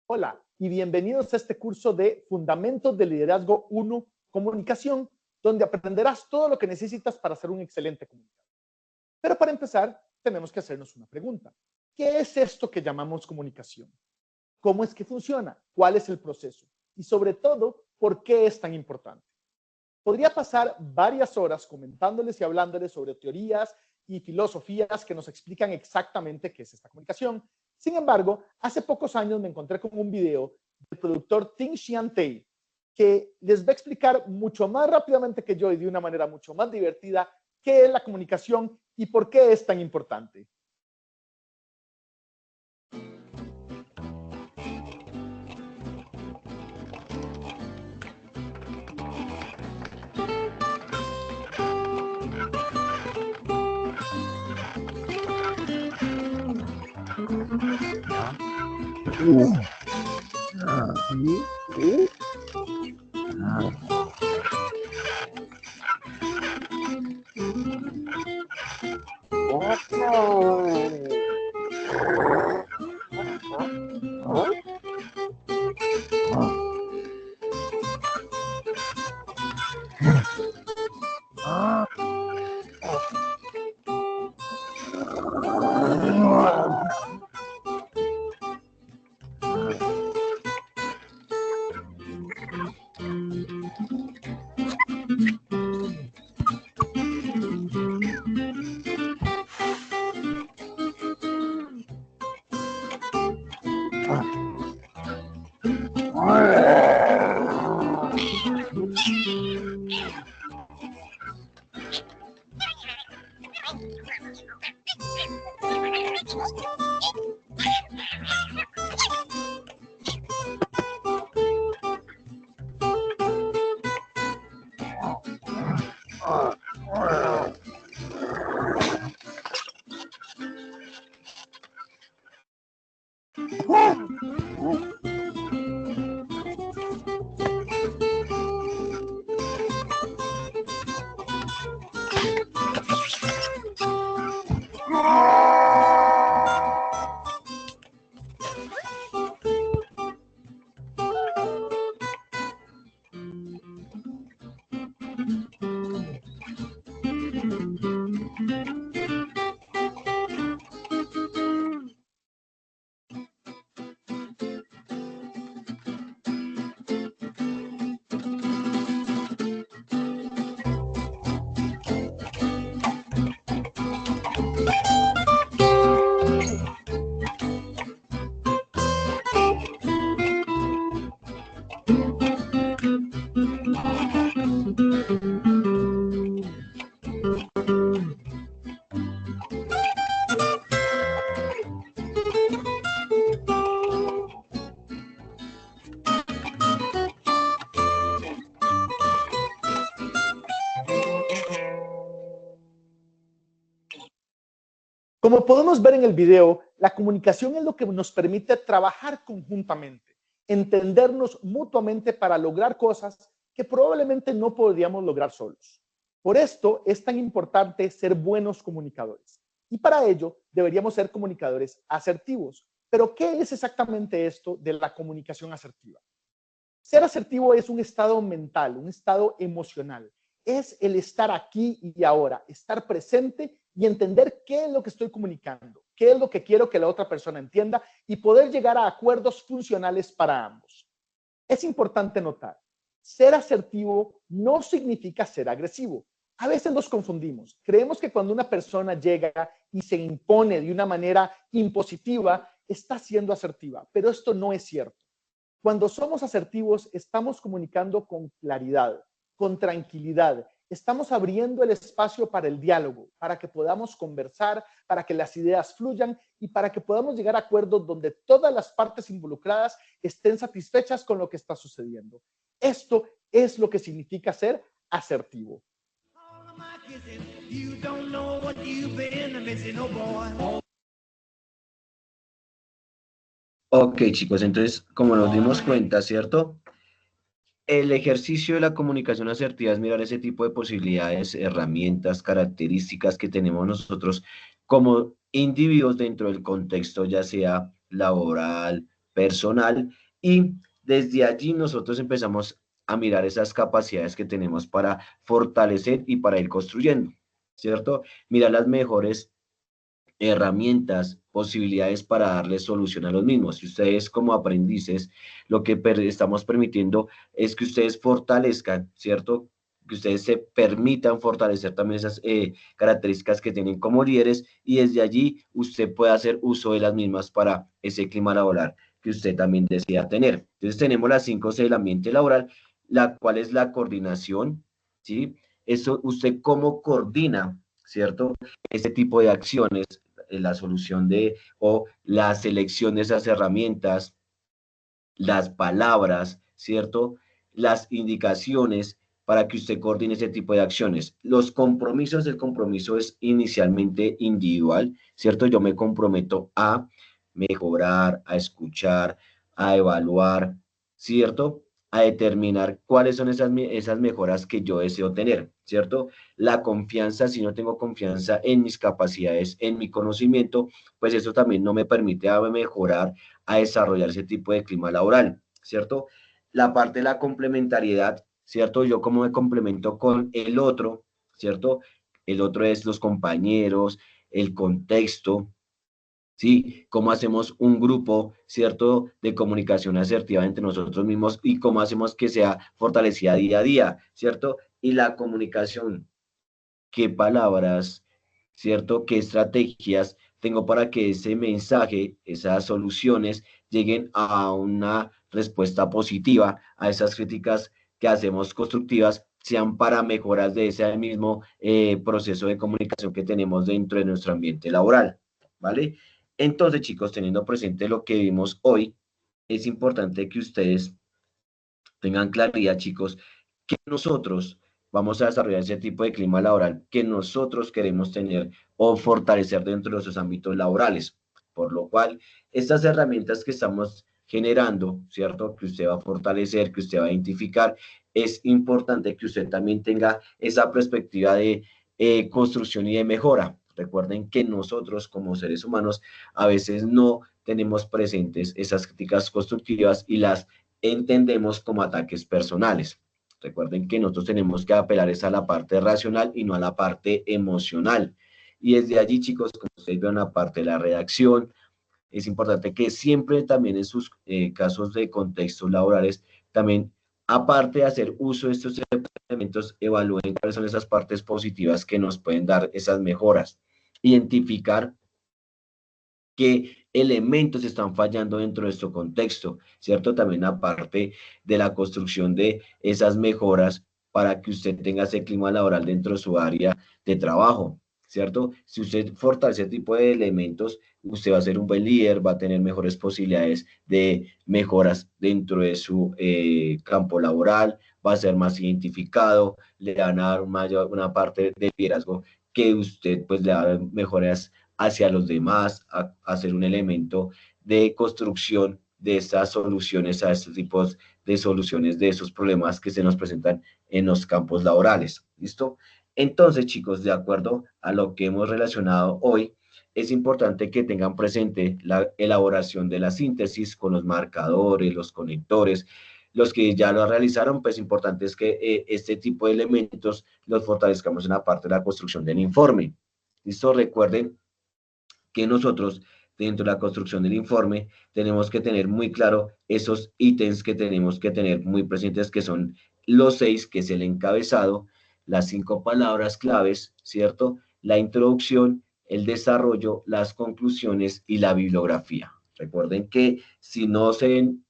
Hola y bienvenidos a este curso de Fundamentos del Liderazgo 1, Comunicación, donde aprenderás todo lo que necesitas para ser un excelente comunicador. Pero para empezar, tenemos que hacernos una pregunta. ¿Qué es esto que llamamos comunicación? ¿Cómo es que funciona? ¿Cuál es el proceso? Y sobre todo, ¿por qué es tan importante? Podría pasar varias horas comentándoles y hablándoles sobre teorías y filosofías que nos explican exactamente qué es esta comunicación. Sin embargo, hace pocos años me encontré con un video del productor Tim Chiantay que les va a explicar mucho más rápidamente que yo y de una manera mucho más divertida qué es la comunicación y por qué es tan importante. Como podemos ver en el video, la comunicación es lo que nos permite trabajar conjuntamente, entendernos mutuamente para lograr cosas que probablemente no podríamos lograr solos. Por esto es tan importante ser buenos comunicadores. Y para ello deberíamos ser comunicadores asertivos. Pero ¿qué es exactamente esto de la comunicación asertiva? Ser asertivo es un estado mental, un estado emocional. Es el estar aquí y ahora, estar presente y entender qué es lo que estoy comunicando, qué es lo que quiero que la otra persona entienda y poder llegar a acuerdos funcionales para ambos. Es importante notar, ser asertivo no significa ser agresivo. A veces nos confundimos. Creemos que cuando una persona llega y se impone de una manera impositiva, está siendo asertiva, pero esto no es cierto. Cuando somos asertivos, estamos comunicando con claridad, con tranquilidad. Estamos abriendo el espacio para el diálogo, para que podamos conversar, para que las ideas fluyan y para que podamos llegar a acuerdos donde todas las partes involucradas estén satisfechas con lo que está sucediendo. Esto es lo que significa ser asertivo. Ok, chicos, entonces, como nos dimos cuenta, ¿cierto? El ejercicio de la comunicación asertiva es mirar ese tipo de posibilidades, herramientas, características que tenemos nosotros como individuos dentro del contexto, ya sea laboral, personal, y desde allí nosotros empezamos a mirar esas capacidades que tenemos para fortalecer y para ir construyendo, ¿cierto? Mirar las mejores herramientas, posibilidades para darle solución a los mismos. Y ustedes como aprendices, lo que estamos permitiendo es que ustedes fortalezcan, ¿cierto? Que ustedes se permitan fortalecer también esas características que tienen como líderes y desde allí usted puede hacer uso de las mismas para ese clima laboral que usted también desea tener. Entonces tenemos las 5C del ambiente laboral, la cual es la coordinación, ¿sí? Eso, usted cómo coordina, ¿cierto? Este tipo de acciones, la solución de o la selección de esas herramientas, las palabras, ¿cierto? Las indicaciones para que usted coordine ese tipo de acciones. Los compromisos, el compromiso es inicialmente individual, ¿cierto? Yo me comprometo a mejorar, a escuchar, a evaluar, ¿cierto? A determinar cuáles son esas mejoras que yo deseo tener, ¿cierto? La confianza, si no tengo confianza en mis capacidades, en mi conocimiento, pues eso también no me permite a mejorar, a desarrollar ese tipo de clima laboral, ¿cierto? La parte de la complementariedad, ¿cierto? Yo como me complemento con el otro, ¿cierto? El otro es los compañeros, el contexto, ¿sí? Cómo hacemos un grupo, ¿cierto? De comunicación asertiva entre nosotros mismos y cómo hacemos que sea fortalecida día a día, ¿cierto? Y la comunicación, qué palabras, ¿cierto? ¿Qué estrategias tengo para que ese mensaje, esas soluciones, lleguen a una respuesta positiva a esas críticas que hacemos constructivas, sean para mejoras de ese mismo proceso de comunicación que tenemos dentro de nuestro ambiente laboral, ¿vale? Entonces, chicos, teniendo presente lo que vimos hoy, es importante que ustedes tengan claridad, chicos, que nosotros vamos a desarrollar ese tipo de clima laboral que nosotros queremos tener o fortalecer dentro de nuestros ámbitos laborales. Por lo cual, estas herramientas que estamos generando, ¿cierto? Que usted va a fortalecer, que usted va a identificar, es importante que usted también tenga esa perspectiva de construcción y de mejora. Recuerden que nosotros como seres humanos a veces no tenemos presentes esas críticas constructivas y las entendemos como ataques personales. Recuerden que nosotros tenemos que apelar a la parte racional y no a la parte emocional. Y desde allí, chicos, como ustedes ven la parte de la redacción, es importante que siempre también en sus casos de contextos laborales, también aparte de hacer uso de estos elementos, evalúen cuáles son esas partes positivas que nos pueden dar esas mejoras. Identificar qué elementos están fallando dentro de nuestro contexto, ¿cierto? También aparte de la construcción de esas mejoras para que usted tenga ese clima laboral dentro de su área de trabajo, ¿cierto? Si usted fortalece ese tipo de elementos, usted va a ser un buen líder, va a tener mejores posibilidades de mejoras dentro de su campo laboral, va a ser más identificado, le van a dar una parte de liderazgo que usted pues le da mejores hacia los demás, a ser un elemento de construcción de estas soluciones a estos tipos de soluciones de esos problemas que se nos presentan en los campos laborales. ¿Listo? Entonces, chicos, de acuerdo a lo que hemos relacionado hoy, es importante que tengan presente la elaboración de la síntesis con los marcadores, los conectores. Los que ya lo realizaron, pues importante es que este tipo de elementos los fortalezcamos en la parte de la construcción del informe. ¿Listo? Recuerden que nosotros, dentro de la construcción del informe, tenemos que tener muy claro esos ítems que tenemos que tener muy presentes, que son los 6, que es el encabezado, las 5 palabras claves, ¿cierto? La introducción, el desarrollo, las conclusiones y la bibliografía. Recuerden que si no se ven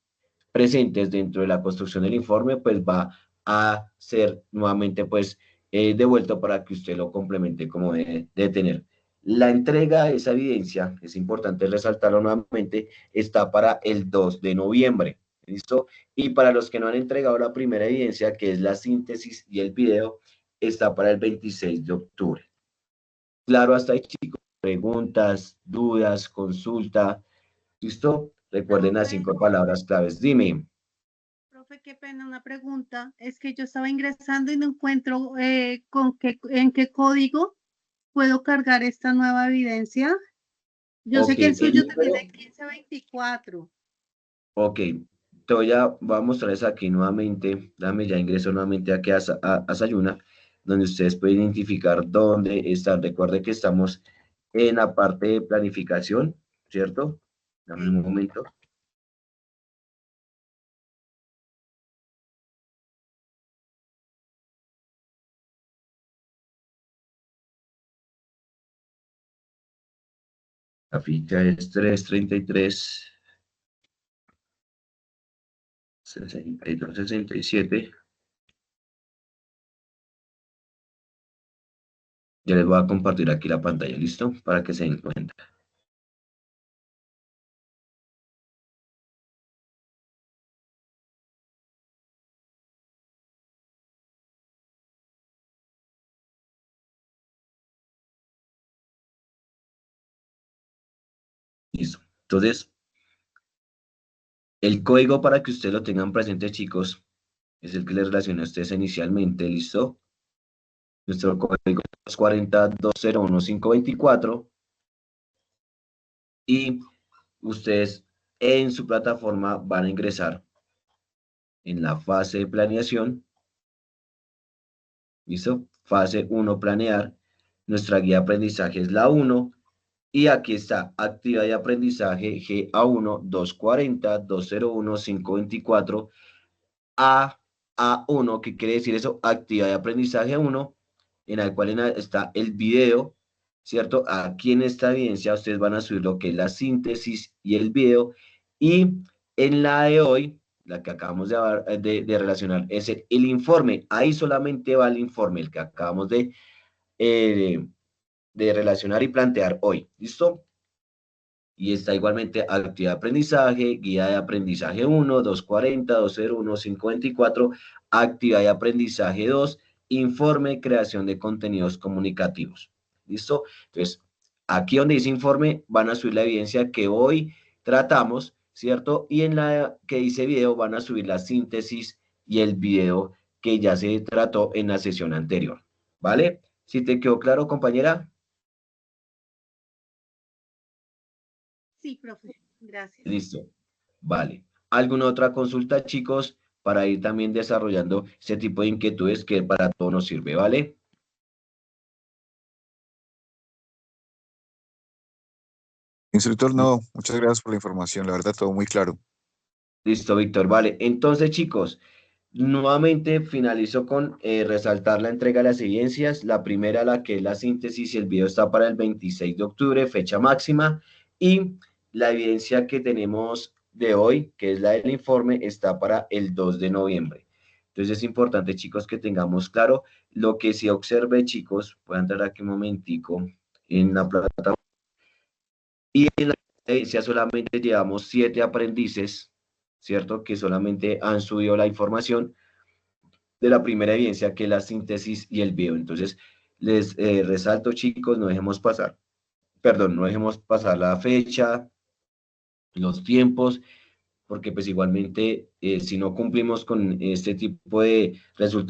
presentes dentro de la construcción del informe, pues va a ser nuevamente pues devuelto para que usted lo complemente como de tener. La entrega de esa evidencia, es importante resaltarlo nuevamente, está para el 2 de noviembre. ¿Listo? Y para los que no han entregado la primera evidencia, que es la síntesis y el video, está para el 26 de octubre. Claro, hasta ahí, chicos. Preguntas, dudas, consulta. ¿Listo? Recuerden las 5 palabras claves. Dime. Profe, qué pena, una pregunta. Es que yo estaba ingresando y no encuentro en qué código puedo cargar esta nueva evidencia. Yo sé que el suyo también es 1524. Ok, te voy a mostrarles aquí nuevamente. Dame, ya ingreso nuevamente aquí a Sayuna, donde ustedes pueden identificar dónde están. Recuerde que estamos en la parte de planificación, ¿cierto? Dame un momento. La ficha es 333 62 67. Ya les voy a compartir aquí la pantalla, ¿listo? Para que se den cuenta. Listo. Entonces, el código para que ustedes lo tengan presente, chicos, es el que les relacioné a ustedes inicialmente, ¿listo? Nuestro código es 40201-524 y ustedes en su plataforma van a ingresar en la fase de planeación, ¿listo? Fase 1, planear. Nuestra guía de aprendizaje es la 1 y aquí está actividad de aprendizaje GA1 240-201-524 A1, ¿qué quiere decir eso? Actividad de aprendizaje 1, en el cual está el video, ¿cierto? Aquí en esta evidencia ustedes van a subir lo que es la síntesis y el video, y en la de hoy, la que acabamos de relacionar, es el informe. Ahí solamente va el informe, el que acabamos de relacionar y plantear hoy, ¿listo? Y está igualmente actividad de aprendizaje, guía de aprendizaje 1, 240, 201, 524, actividad de aprendizaje 2, informe, creación de contenidos comunicativos. ¿Listo? Entonces, aquí donde dice informe, van a subir la evidencia que hoy tratamos, ¿cierto? Y en la que dice video, van a subir la síntesis y el video que ya se trató en la sesión anterior. ¿Vale? ¿Sí te quedó claro, compañera? Sí, profe, gracias. Listo. Vale. ¿Alguna otra consulta, chicos, para ir también desarrollando ese tipo de inquietudes que para todo nos sirve, ¿vale? Instructor, no, muchas gracias por la información, la verdad todo muy claro. Listo, Víctor, vale. Entonces, chicos, nuevamente finalizo con resaltar la entrega de las evidencias. La primera, la que es la síntesis y el video, está para el 26 de octubre, fecha máxima. Y la evidencia que tenemos de hoy, que es la del informe, está para el 2 de noviembre. Entonces es importante, chicos, que tengamos claro lo que se observe, chicos. Voy a entrar aquí un momentico en la plataforma. Y en la evidencia solamente llevamos 7 aprendices, ¿cierto? Que solamente han subido la información de la primera evidencia, que es la síntesis y el video. Entonces, les resalto, chicos, no dejemos pasar. perdón, no dejemos pasar la fecha, los tiempos, porque pues igualmente si no cumplimos con este tipo de resultados,